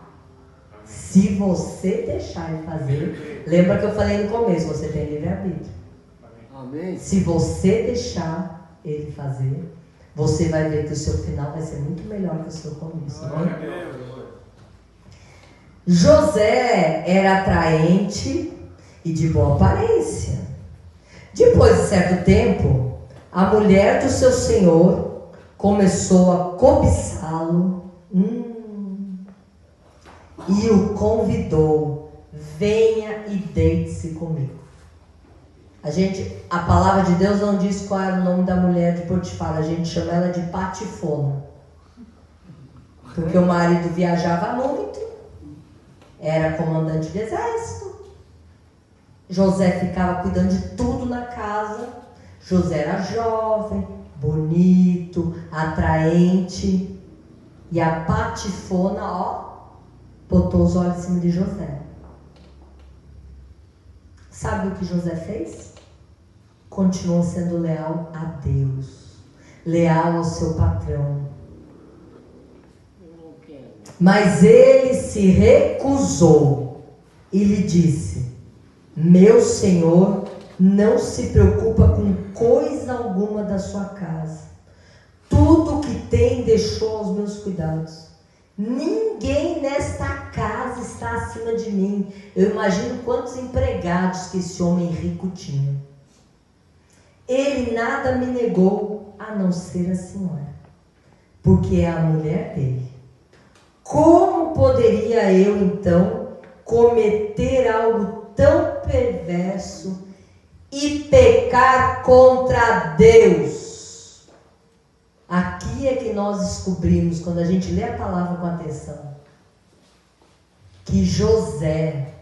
lembra que eu falei no começo, você tem livre-arbítrio. Amém. Se você deixar Ele fazer, você vai ver que o seu final vai ser muito melhor que o seu começo. Amém? José era atraente e de boa aparência. Depois de certo tempo, a mulher do seu senhor começou a cobiçá-lo e o convidou: venha e deite-se comigo. A palavra de Deus não diz qual era o nome da mulher de Potifar, a gente chama ela de Patifona, porque o marido viajava muito, era comandante de exército, José ficava cuidando de tudo na casa. José era jovem, bonito, atraente, e a Patifona, botou os olhos em cima de José. Sabe o que José fez? Continuou sendo leal a Deus, leal ao seu patrão. Mas ele se recusou e lhe disse: meu senhor não se preocupa com coisa alguma da sua casa. Tudo que tem deixou aos meus cuidados. Ninguém nesta casa está acima de mim. Eu imagino quantos empregados que esse homem rico tinha. Ele nada me negou, a não ser a senhora, porque é a mulher dele. Como poderia eu, então, cometer algo tão perverso e pecar contra Deus? Aqui é que nós descobrimos, quando a gente lê a palavra com atenção, que José,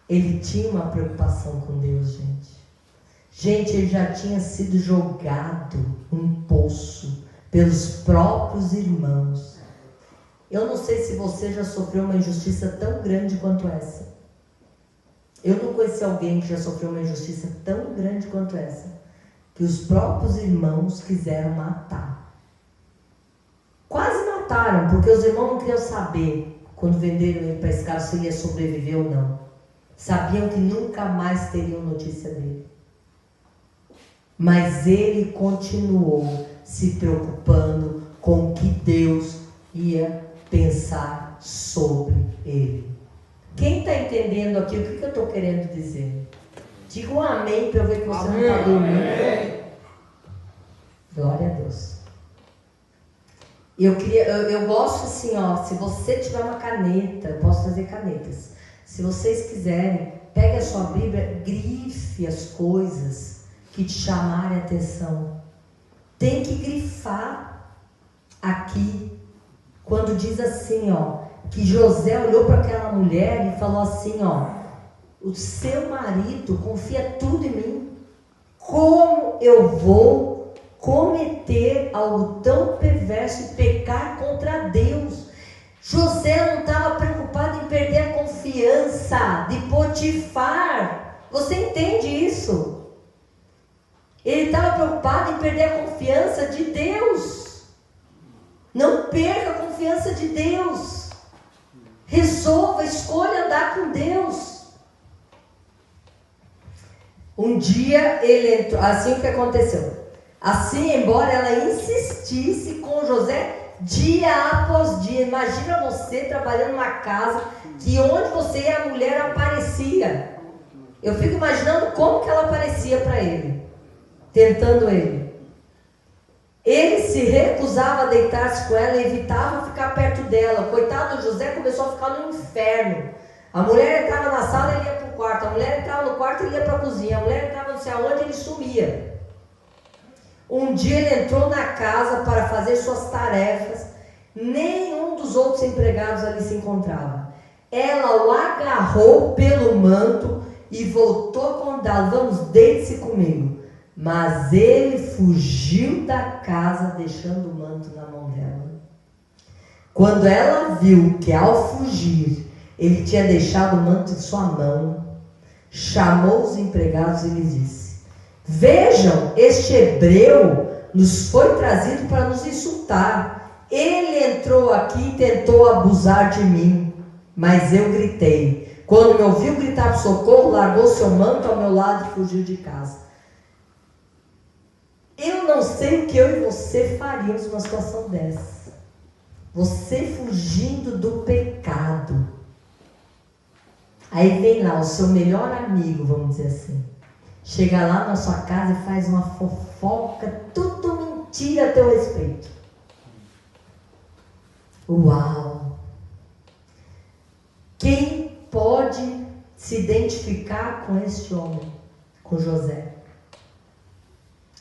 ele tinha uma preocupação com Deus, gente. Gente, ele já tinha sido jogado num poço pelos próprios irmãos. Eu não sei se você já sofreu uma injustiça tão grande quanto essa. Eu não conheci alguém que já sofreu uma injustiça tão grande quanto essa, que os próprios irmãos quiseram matar. Quase mataram, porque os irmãos não queriam saber, quando venderam ele para escravo, se ele ia sobreviver ou não. Sabiam que nunca mais teriam notícia dele. Mas ele continuou se preocupando com o que Deus ia pensar sobre ele. Quem está entendendo aqui o que eu estou querendo dizer? Diga um amém para eu ver que você não está dormindo. Glória a Deus. Eu gosto assim, se você tiver uma caneta, eu posso fazer canetas. Se vocês quiserem, pegue a sua Bíblia, grife as coisas que te chamarem a atenção. Tem que grifar aqui, quando diz assim, que José olhou para aquela mulher e falou assim, o seu marido confia tudo em mim. Como eu vou cometer algo tão perverso e pecar contra Deus? José não estava preocupado em perder a confiança de Potifar. Você entende isso? Ele estava preocupado em perder a confiança de Deus. Não perca a confiança de Deus. Resolva, escolha andar com Deus. Um dia ele entrou, assim o que aconteceu. Assim, embora ela insistisse com José dia após dia. Imagina você trabalhando numa casa que onde você ia, a mulher aparecia. Eu fico imaginando como que ela aparecia para ele, tentando ele. Ele se recusava a deitar-se com ela e evitava ficar perto dela. Coitado do José, começou a ficar no inferno. A mulher entrava na sala e ele ia para o quarto. A mulher entrava no quarto e ele ia para a cozinha. A mulher entrava não sei aonde, ele sumia. Um dia ele entrou na casa para fazer suas tarefas. Nenhum dos outros empregados ali se encontrava. Ela o agarrou pelo manto e voltou a convidá-lo: vamos, deite-se comigo. Mas ele fugiu da casa, deixando o manto na mão dela. Quando ela viu que ao fugir ele tinha deixado o manto em sua mão, chamou os empregados e lhes disse: vejam, este hebreu nos foi trazido para nos insultar. Ele entrou aqui e tentou abusar de mim, mas eu gritei. Quando me ouviu gritar por socorro, largou seu manto ao meu lado e fugiu de casa. Eu não sei o que eu e você faríamos numa situação dessa. Você fugindo do pecado. Aí vem lá o seu melhor amigo, vamos dizer assim, chega lá na sua casa e faz uma fofoca, tudo mentira a teu respeito. Uau! Quem pode se identificar com este homem, com José?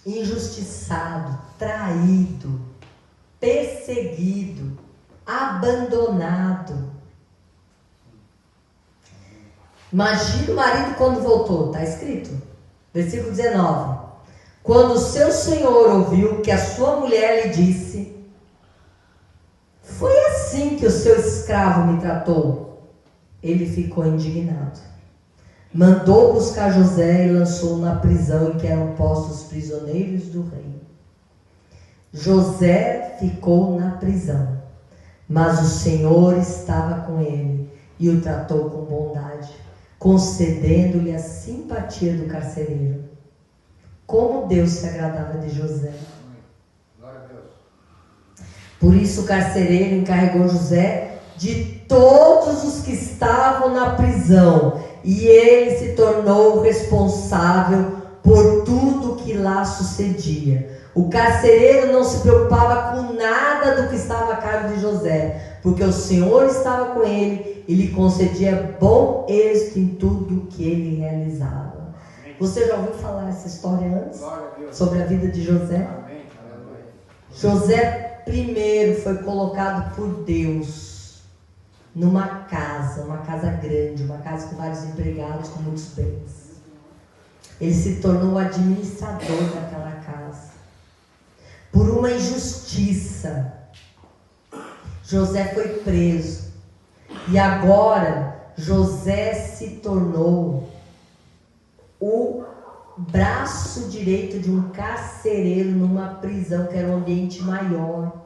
Injustiçado, traído, perseguido, abandonado. Imagina o marido quando voltou, está escrito, versículo 19. Quando o seu senhor ouviu que a sua mulher lhe disse: foi assim que o seu escravo me tratou, ele ficou indignado. Mandou buscar José e lançou-o na prisão em que eram postos os prisioneiros do rei. José ficou na prisão, mas o Senhor estava com ele e o tratou com bondade, concedendo-lhe a simpatia do carcereiro. Como Deus se agradava de José. Glória a Deus. Por isso o carcereiro encarregou José de todos os que estavam na prisão, e ele se tornou responsável por tudo que lá sucedia. O carcereiro não se preocupava com nada do que estava a cargo de José, porque o Senhor estava com ele e lhe concedia bom êxito em tudo que ele realizava. Você já ouviu falar essa história antes? Sobre a vida de José? José primeiro foi colocado por Deus numa casa grande, uma casa com vários empregados, com muitos bens. Ele se tornou o administrador daquela casa. Por uma injustiça, José foi preso. E agora, José se tornou o braço direito de um carcereiro numa prisão que era um ambiente maior.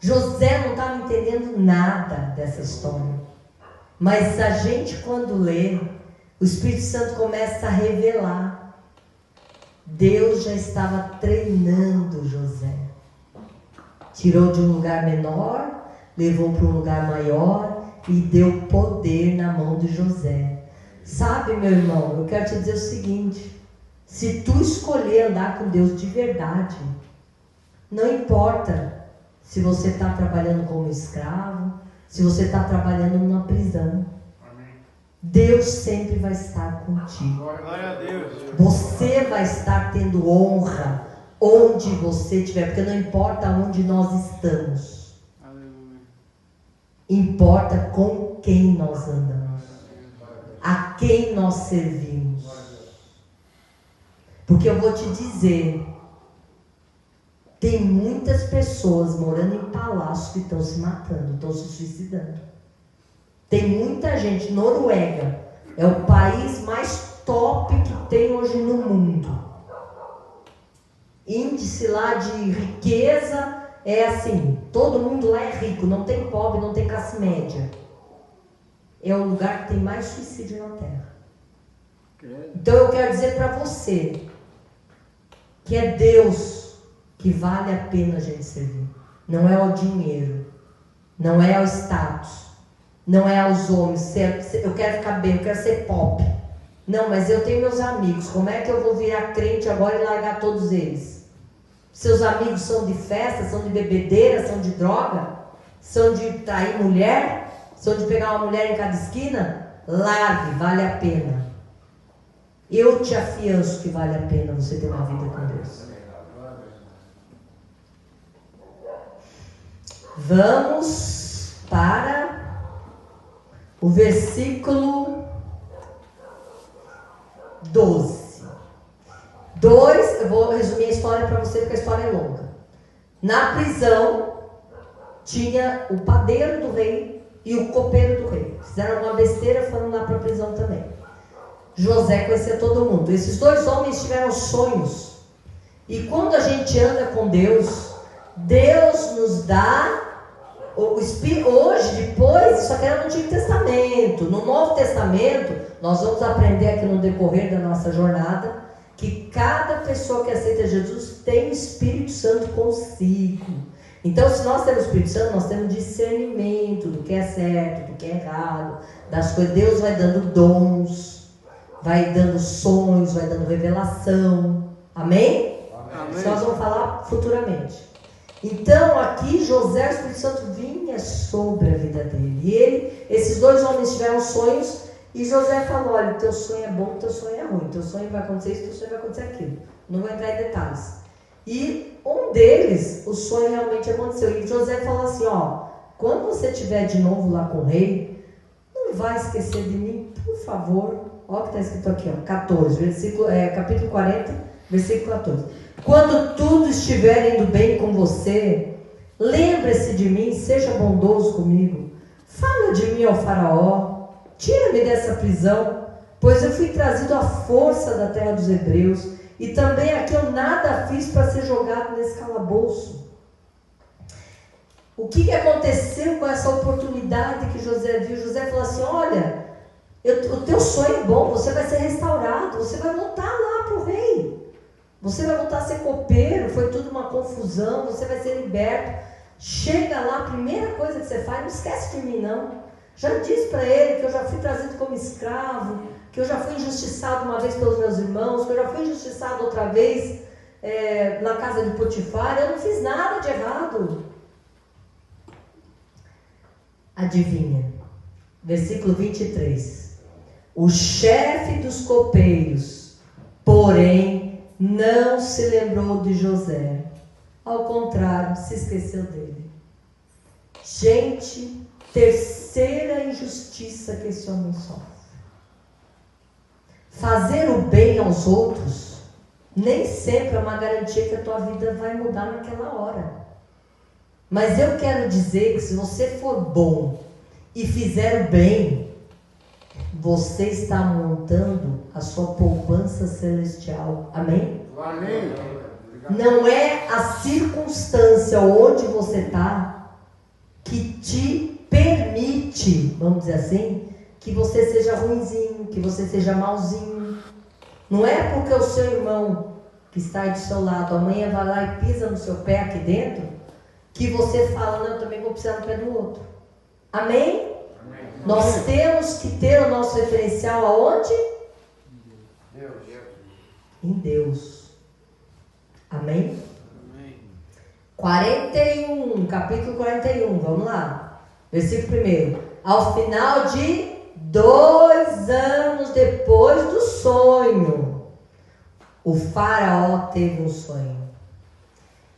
José não estava entendendo nada dessa história. Mas a gente, quando lê, o Espírito Santo começa a revelar. Deus já estava treinando José. Tirou de um lugar menor, levou para um lugar maior e deu poder na mão de José. Sabe, meu irmão, eu quero te dizer o seguinte: se tu escolher andar com Deus de verdade, não importa se você está trabalhando como escravo, se você está trabalhando numa prisão. Amém. Deus sempre vai estar contigo. Glória a Deus. Você vai estar tendo honra onde você estiver, porque não importa onde nós estamos. Aleluia. Importa com quem nós andamos, a quem nós servimos. Porque eu vou te dizer, tem muitas pessoas morando em palácios que estão se matando, estão se suicidando. Tem muita gente. Noruega é o país mais top que tem hoje no mundo. Índice lá de riqueza é assim, todo mundo lá é rico, não tem pobre, não tem classe média. É o lugar que tem mais suicídio na Terra. Então eu quero dizer para você que é Deus que vale a pena a gente servir. Não é o dinheiro, não é o status, não é aos homens. Eu quero ficar bem, eu quero ser pop. Não, mas eu tenho meus amigos. Como é que eu vou virar crente agora e largar todos eles? Seus amigos são de festa, são de bebedeira, são de droga, são de trair mulher, são de pegar uma mulher em cada esquina? Largue, vale a pena. Eu te afianço que vale a pena você ter uma vida com Deus. Vamos para o versículo 12. Eu vou resumir a história para você, porque a história é longa. Na prisão, tinha o padeiro do rei e o copeiro do rei. Fizeram uma besteira, foram lá para a prisão também. José conhecia todo mundo. Esses dois homens tiveram sonhos. E quando a gente anda com Deus, Deus nos dá o Espírito. Hoje, depois, isso aqui era no Antigo Testamento. No Novo Testamento, nós vamos aprender aqui no decorrer da nossa jornada que cada pessoa que aceita Jesus tem o Espírito Santo consigo. Então, se nós temos o Espírito Santo, nós temos discernimento do que é certo, do que é errado, das coisas. Deus vai dando dons, vai dando sonhos, vai dando revelação. Amém? Amém. Isso nós vamos falar futuramente. Então aqui José, o Espírito Santo vinha sobre a vida dele. E esses dois homens tiveram sonhos e José falou: olha, teu sonho é bom, teu sonho é ruim. Teu sonho vai acontecer isso, teu sonho vai acontecer aquilo. Não vou entrar em detalhes. E um deles, o sonho realmente aconteceu. E José falou assim: ó, quando você estiver de novo lá com o rei, não vai esquecer de mim, por favor. Olha o que está escrito aqui, ó, 14, capítulo 40, versículo 14. Quando tudo estiver indo bem com você, lembre-se de mim, seja bondoso comigo. Fala de mim ao faraó, tira-me dessa prisão, pois eu fui trazido à força da terra dos hebreus, e também aqui eu nada fiz para ser jogado nesse calabouço. O que aconteceu com essa oportunidade que José viu? José falou assim: olha, o teu sonho é bom, você vai ser restaurado, você vai voltar lá para o rei. Você vai voltar a ser copeiro, foi tudo uma confusão, você vai ser liberto. Chega lá, a primeira coisa que você faz, não esquece de mim não. Já disse para ele que eu já fui trazido como escravo, que eu já fui injustiçado uma vez pelos meus irmãos, que eu já fui injustiçado outra vez na casa de Potifar, eu não fiz nada de errado. Adivinha, versículo 23. O chefe dos copeiros, porém, não se lembrou de José. Ao contrário, se esqueceu dele. Gente, terceira injustiça que esse homem sofre. Fazer o bem aos outros nem sempre é uma garantia que a tua vida vai mudar naquela hora. Mas eu quero dizer que se você for bom e fizer o bem, você está montando a sua poupança celestial. Amém? Amém. Não é a circunstância onde você está que te permite, vamos dizer assim, que você seja ruinzinho, que você seja malzinho. Não é porque o seu irmão que está aí do seu lado amanhã vai lá e pisa no seu pé aqui dentro, que você fala: não, eu também vou pisar no pé do outro. Amém? Nós temos que ter o nosso referencial aonde? Deus. Em Deus. Amém? Amém. 41, capítulo 41, vamos lá. Versículo 1. Ao final de 2 anos depois do sonho, o faraó teve um sonho.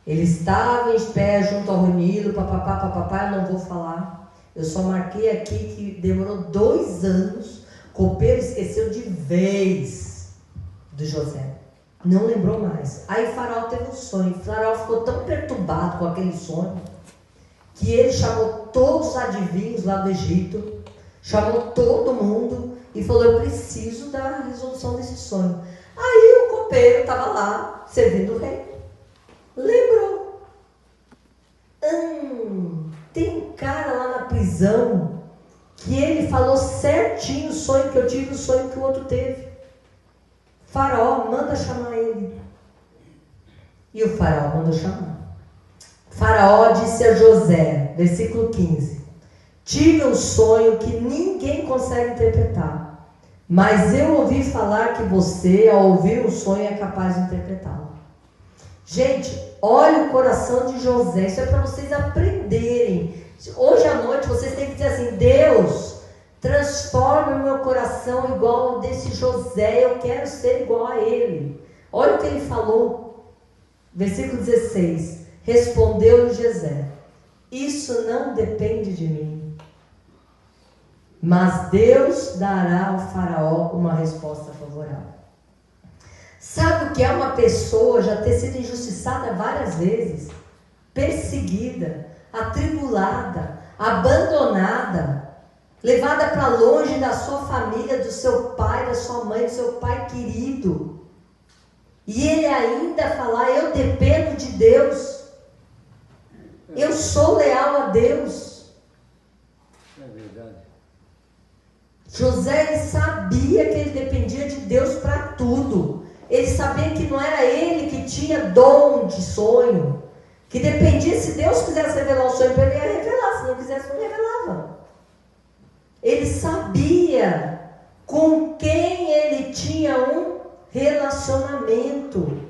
Ele estava em pé junto ao Nilo, papapá, eu não vou falar. Eu só marquei aqui que demorou 2 anos. Copeiro esqueceu de vez do José. Não lembrou mais. Aí o faraó teve um sonho. O faraó ficou tão perturbado com aquele sonho que ele chamou todos os adivinhos lá do Egito, chamou todo mundo e falou: eu preciso da resolução desse sonho. Aí o copeiro estava lá servindo o rei. Lembrou. Tem um cara lá na prisão que ele falou certinho o sonho que eu tive, o sonho que o outro teve. Faraó, manda chamar ele. E o faraó mandou chamar. Faraó disse a José, versículo 15: tive um sonho que ninguém consegue interpretar, mas eu ouvi falar que você, ao ouvir um sonho, é capaz de interpretá-lo. Gente, olha o coração de José. Isso é para vocês aprenderem. Hoje à noite vocês têm que dizer assim: Deus, transforma o meu coração igual ao desse José. Eu quero ser igual a ele. Olha o que ele falou. Versículo 16. Respondeu-lhe José: isso não depende de mim, mas Deus dará ao faraó uma resposta favorável. Sabe o que é uma pessoa já ter sido injustiçada várias vezes, perseguida, atribulada, abandonada, levada para longe da sua família, do seu pai, da sua mãe, do seu pai querido, e ele ainda falar: eu dependo de Deus, eu sou leal a Deus. É verdade. José, ele sabia que ele dependia de Deus para tudo. Ele sabia que não era ele que tinha dom de sonho, que dependia, se Deus quisesse revelar o sonho para ele, ia revelar, se não quisesse, não revelava. Ele sabia com quem ele tinha um relacionamento.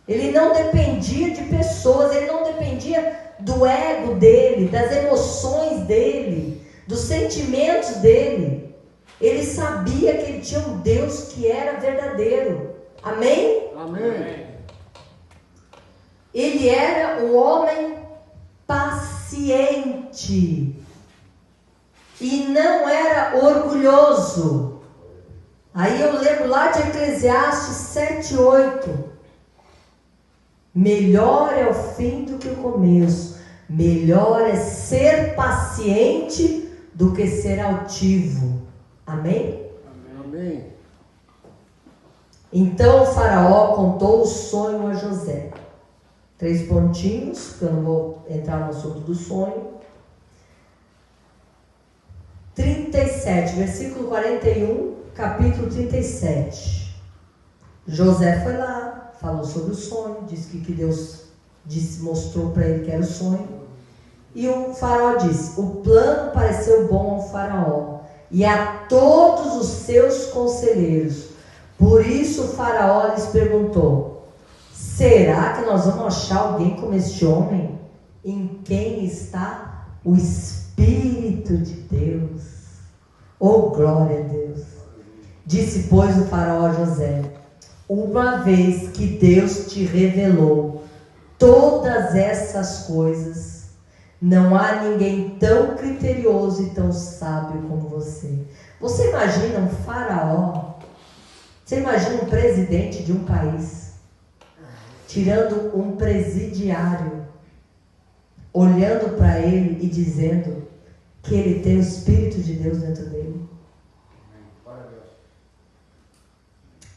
Ele não dependia de pessoas, ele não dependia do ego dele, das emoções dele, dos sentimentos dele. Ele sabia que ele tinha um Deus que era verdadeiro. Amém? Amém. Ele era um homem paciente e não era orgulhoso. Aí eu lembro lá de Eclesiastes 7:8. Melhor é o fim do que o começo. Melhor é ser paciente do que ser altivo. Amém? Amém. Então o faraó contou o sonho a José. 3 pontinhos, que eu não vou entrar no assunto do sonho. 37, versículo 41, capítulo 37. José foi lá, falou sobre o sonho, disse que Deus mostrou para ele que era o sonho. E o faraó disse: o plano pareceu bom ao faraó e a todos os seus conselheiros. Por isso o faraó lhes perguntou: será que nós vamos achar alguém como este homem, em quem está o Espírito de Deus? Oh, glória a Deus! Disse, pois, o faraó a José: uma vez que Deus te revelou todas essas coisas, não há ninguém tão criterioso e tão sábio como você. Você imagina um faraó? Você imagina um presidente de um país tirando um presidiário, olhando para ele e dizendo que ele tem o Espírito de Deus dentro dele?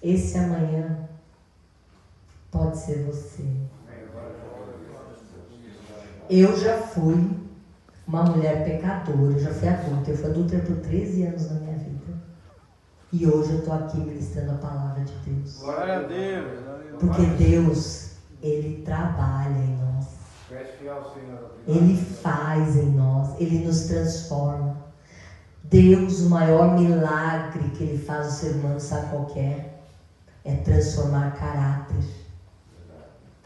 Esse amanhã pode ser você. Eu já fui uma mulher pecadora, eu já fui adulta. Eu fui adulta por 13 anos na minha vida. E hoje eu estou aqui ministrando a palavra de Deus. Glória a Deus. Porque Deus, Ele trabalha em nós. Ele faz em nós, Ele nos transforma. Deus, o maior milagre que Ele faz ao ser humano, sabe qual que é? É transformar caráter.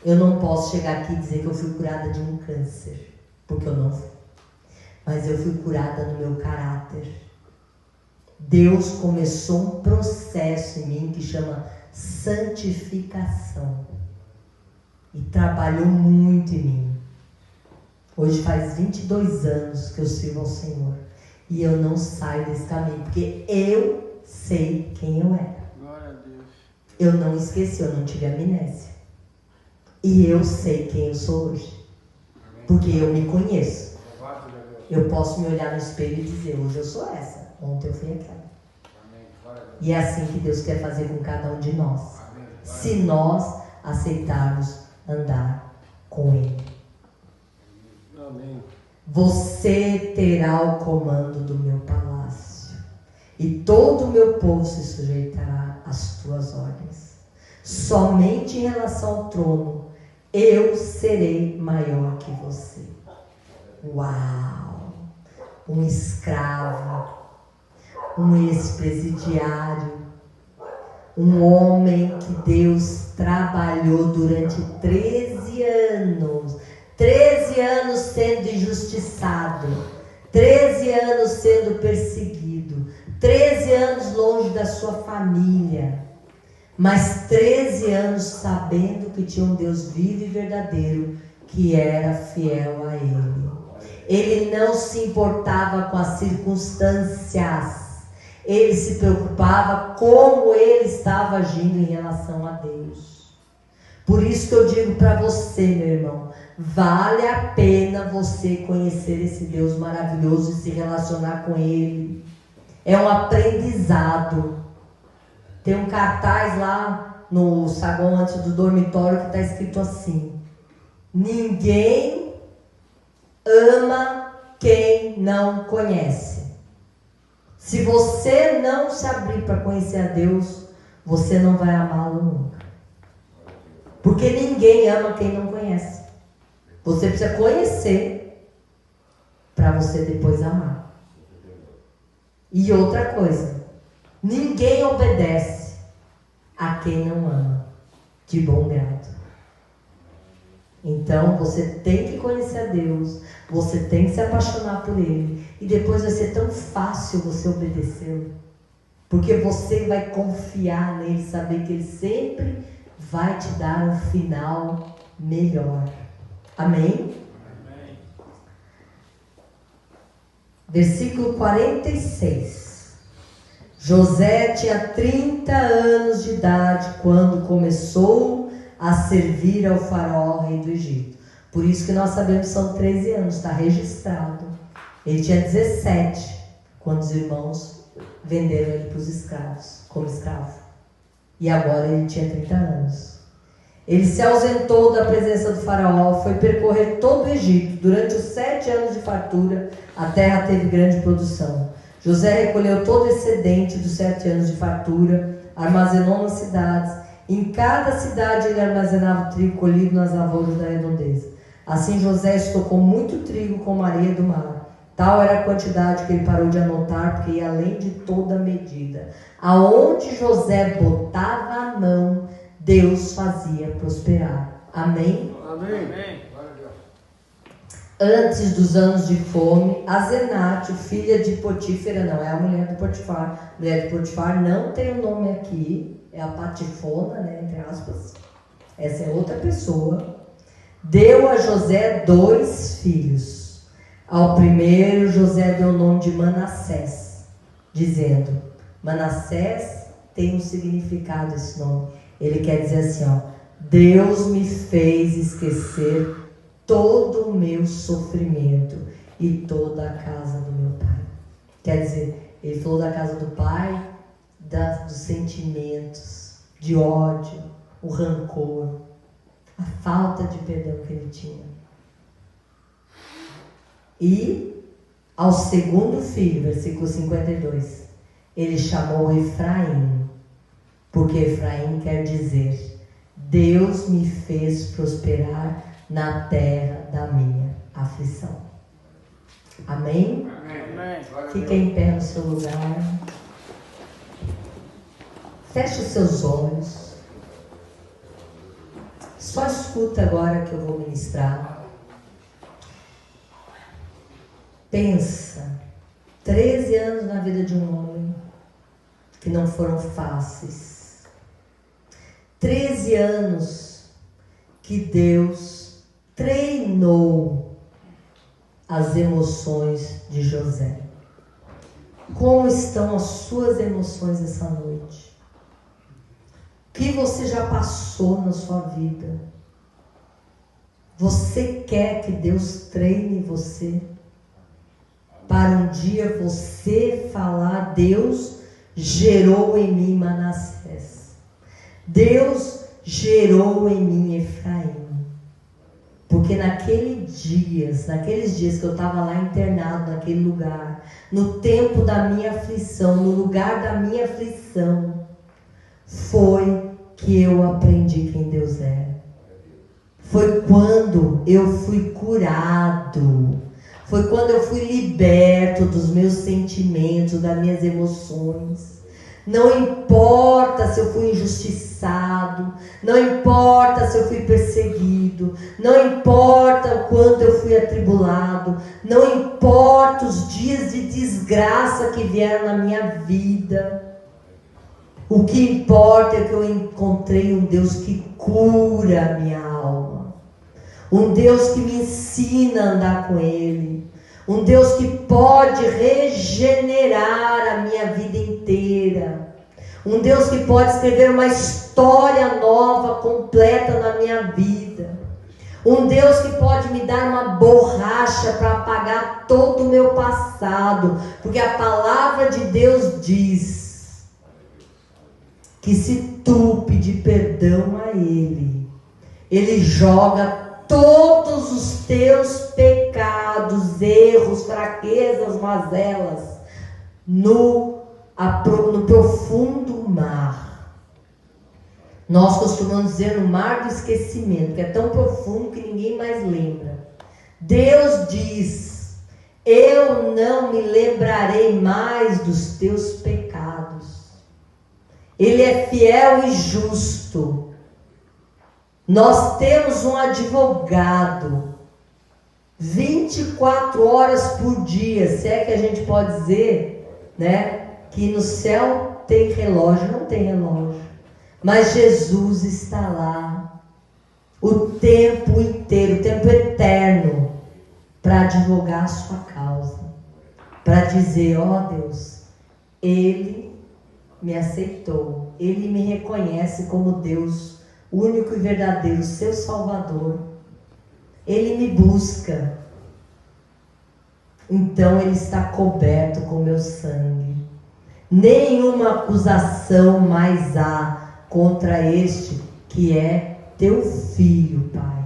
Eu não posso chegar aqui e dizer que eu fui curada de um câncer, porque eu não fui. Mas eu fui curada no meu caráter. Deus começou um processo em mim que chama santificação. E trabalhou muito em mim. Hoje faz 22 anos que eu sirvo ao Senhor. E eu não saio desse caminho, porque eu sei quem eu era. Glória a Deus. Eu não esqueci, eu não tive amnésia. E eu sei quem eu sou hoje. Porque eu me conheço. Eu posso me olhar no espelho e dizer: hoje eu sou essa, ontem eu fui aquela. E é assim que Deus quer fazer com cada um de nós. Se nós aceitarmos andar com Ele. Amém. Você terá o comando do meu palácio, e todo o meu povo se sujeitará às tuas ordens. Somente em relação ao trono, eu serei maior que você. Uau! Um escravo, um ex-presidiário, um homem que Deus trabalhou durante 13 anos. 13 anos sendo injustiçado, 13 anos sendo perseguido, 13 anos longe da sua família, mas 13 anos sabendo que tinha um Deus vivo e verdadeiro que era fiel a Ele. Ele não se importava com as circunstâncias, ele se preocupava como ele estava agindo em relação a Deus. Por isso que eu digo para você, meu irmão, vale a pena você conhecer esse Deus maravilhoso e se relacionar com Ele. É um aprendizado. Tem um cartaz lá no saguão antes do dormitório que está escrito assim: ninguém ama quem não conhece. Se você não se abrir para conhecer a Deus, você não vai amá-lo nunca. Porque ninguém ama quem não conhece. Você precisa conhecer para você depois amar. E outra coisa, Ninguém obedece a quem não ama, de bom grado. Então você tem que conhecer a Deus, você tem que se apaixonar por Ele, e depois vai ser tão fácil você obedecê-lo, porque você vai confiar nele, saber que Ele sempre vai te dar um final melhor. Amém? Amém. Versículo 46. José tinha 30 anos de idade quando começou a servir ao faraó, rei do Egito. Por isso que nós sabemos que são 13 anos, está registrado. Ele tinha 17 quando os irmãos venderam ele para os escravos, como escravo. E agora ele tinha 30 anos. Ele se ausentou da presença do faraó, foi percorrer todo o Egito. Durante os 7 anos de fartura, a terra teve grande produção. José recolheu todo o excedente dos 7 anos de fartura, armazenou nas cidades. Em cada cidade ele armazenava o trigo colhido nas lavouras da redondeza. Assim José estocou muito trigo como a areia do mar. Tal era a quantidade que ele parou de anotar, porque ia além de toda medida. Aonde José botava a mão, Deus fazia prosperar. Amém? Amém. Amém. Antes dos anos de fome, Azenate, filha de Potífera, não é a mulher do Potifar. Mulher de Potifar não tem o nome aqui, é a Patifona, né, entre aspas. Essa é outra pessoa. Deu a José 2 filhos. Ao primeiro, José deu o nome de Manassés, dizendo: Manassés tem um significado, esse nome. Ele quer dizer assim, ó: Deus me fez esquecer todo o meu sofrimento e toda a casa do meu pai. Quer dizer, ele falou da casa do pai, dos sentimentos, de ódio, o rancor, a falta de perdão que ele tinha. E ao segundo filho, versículo 52, ele chamou Efraim, porque Efraim quer dizer: Deus me fez prosperar na terra da minha aflição. Amém? Amém. Fique em pé no seu lugar. Feche os seus olhos. Só escuta agora que eu vou ministrar. Pensa, 13 anos na vida de um homem que não foram fáceis. 13 anos que Deus treinou as emoções de José. Como estão as suas emoções essa noite? O que você já passou na sua vida? Você quer que Deus treine você? Para um dia você falar: Deus gerou em mim Manassés. Deus gerou em mim Efraim. Porque naqueles dias que eu estava lá internado, naquele lugar, no tempo da minha aflição, no lugar da minha aflição, foi que eu aprendi quem Deus é. Foi quando eu fui curado. Foi quando eu fui liberto dos meus sentimentos, das minhas emoções. Não importa se eu fui injustiçado, não importa se eu fui perseguido, não importa o quanto eu fui atribulado, não importa os dias de desgraça que vieram na minha vida. O que importa é que eu encontrei um Deus que cura a minha alma. Um Deus que me ensina a andar com Ele. Um Deus que pode regenerar a minha vida inteira. Um Deus que pode escrever uma história nova, completa na minha vida. Um Deus que pode me dar uma borracha para apagar todo o meu passado. Porque a palavra de Deus diz que se tu pedir perdão a Ele, Ele joga todos os teus pecados, erros, fraquezas, mazelas no profundo mar. Nós costumamos dizer no mar do esquecimento, que é tão profundo que ninguém mais lembra. Deus diz: eu não me lembrarei mais dos teus pecados. Ele é fiel e justo. Nós temos um advogado 24 horas por dia, se é que a gente pode dizer, né, que no céu tem relógio, não tem relógio, mas Jesus está lá o tempo inteiro, o tempo eterno, para advogar a sua causa, para dizer, ó Deus, Ele me aceitou, Ele me reconhece como Deus único e verdadeiro, seu Salvador. Ele me busca. Então Ele está coberto com meu sangue. Nenhuma acusação mais há contra este que é teu filho, Pai.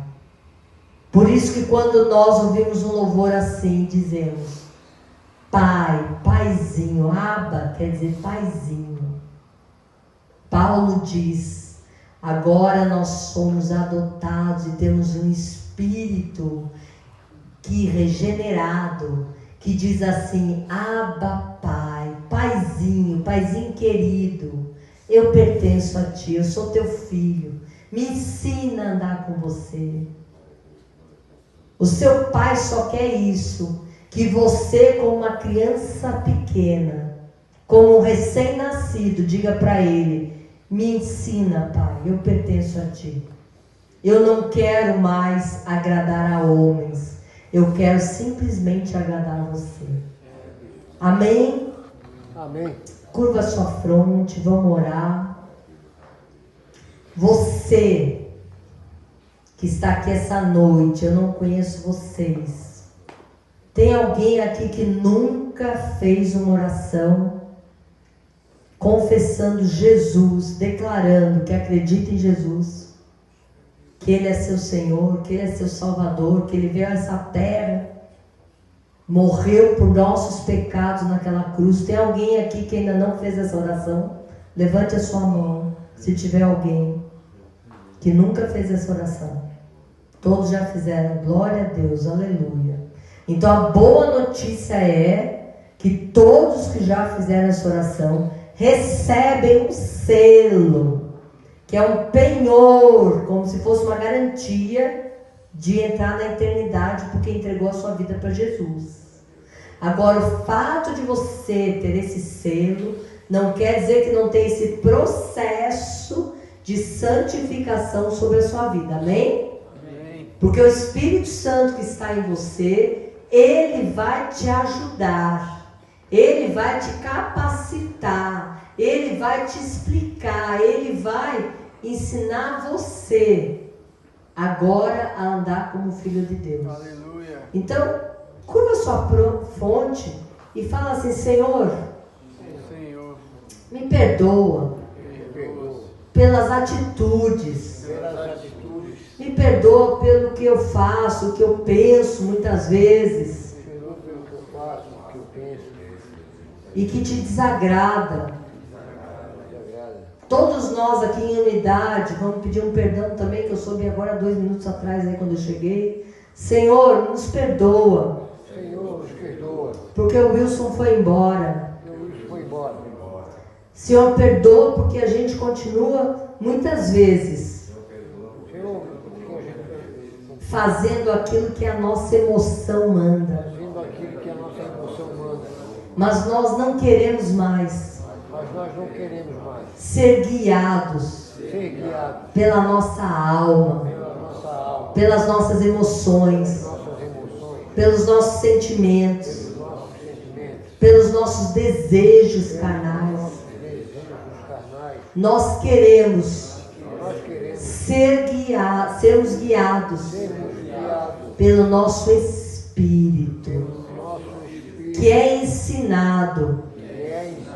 Por isso que quando nós ouvimos um louvor assim, dizemos, Pai, Paizinho, Abba quer dizer Paizinho. Paulo diz, agora nós somos adotados e temos um espírito que regenerado, que diz assim, Abba Pai, Paizinho, Paizinho querido, eu pertenço a Ti, eu sou Teu filho, me ensina a andar com Você. O seu Pai só quer isso, que você, como uma criança pequena, como um recém-nascido, diga para Ele, me ensina, Pai, eu pertenço a Ti. Eu não quero mais agradar a homens, eu quero simplesmente agradar a Você. Amém? Amém. Curva sua fronte, vamos orar. Você que está aqui essa noite, eu não conheço vocês. Tem alguém aqui que nunca fez uma oração confessando Jesus, declarando que acredita em Jesus, que Ele é seu Senhor, que Ele é seu Salvador, que Ele veio a essa terra, morreu por nossos pecados naquela cruz? Tem alguém aqui que ainda não fez essa oração? Levante a sua mão, se tiver alguém que nunca fez essa oração. Todos já fizeram, glória a Deus, aleluia. Então a boa notícia é que todos que já fizeram essa oração recebem um selo, que é um penhor, como se fosse uma garantia de entrar na eternidade, porque entregou a sua vida para Jesus. Agora, o fato de você ter esse selo não quer dizer que não tem esse processo de santificação sobre a sua vida, amém? Amém. Porque o Espírito Santo que está em você, Ele vai te ajudar, Ele vai te capacitar, Ele vai te explicar, Ele vai ensinar você agora a andar como filho de Deus. Aleluia. Então, curva sua fonte e fala assim, Senhor, me perdoa pelas atitudes, me perdoa pelo que eu faço, o que eu penso muitas vezes, e que te desagrada. Todos nós aqui em unidade, vamos pedir um perdão também, que eu soube agora 2 minutos atrás, aí quando eu cheguei. Senhor, nos perdoa. Senhor, nos perdoa. Porque o Wilson foi embora. Senhor, perdoa porque a gente continua, muitas vezes, fazendo aquilo que a nossa emoção manda. Mas nós não queremos mais. Ser guiados pela nossa alma, pelas nossas emoções, pelos nossos sentimentos, pelos nossos desejos carnais. Nós queremos sermos guiados pelo nosso Espírito, que é ensinado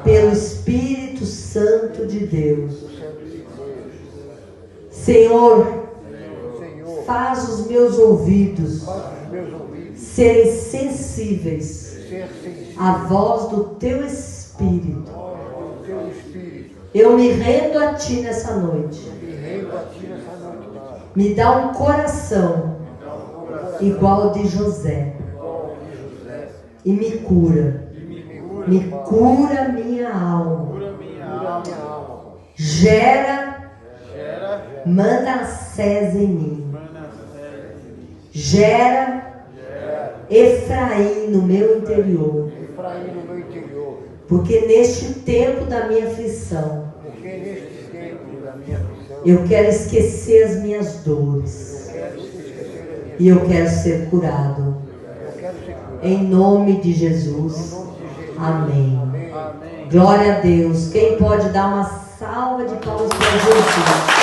pelo Espírito Santo de Deus. Senhor, faz os meus ouvidos serem sensíveis à voz do Teu Espírito. Eu me rendo a Ti nessa noite. Me dá um coração igual ao de José. E me cura. Me cura minha alma. Gera Manassés em mim. Gera Efraim no meu interior. Efraim no meu interior. Porque neste tempo da minha aflição, Porque neste tempo da minha aflição, eu quero esquecer as minhas dores. E eu quero ser curado. Em nome de Jesus. Amém. Amém. Glória a Deus. Quem pode dar uma salva de palmas para Jesus?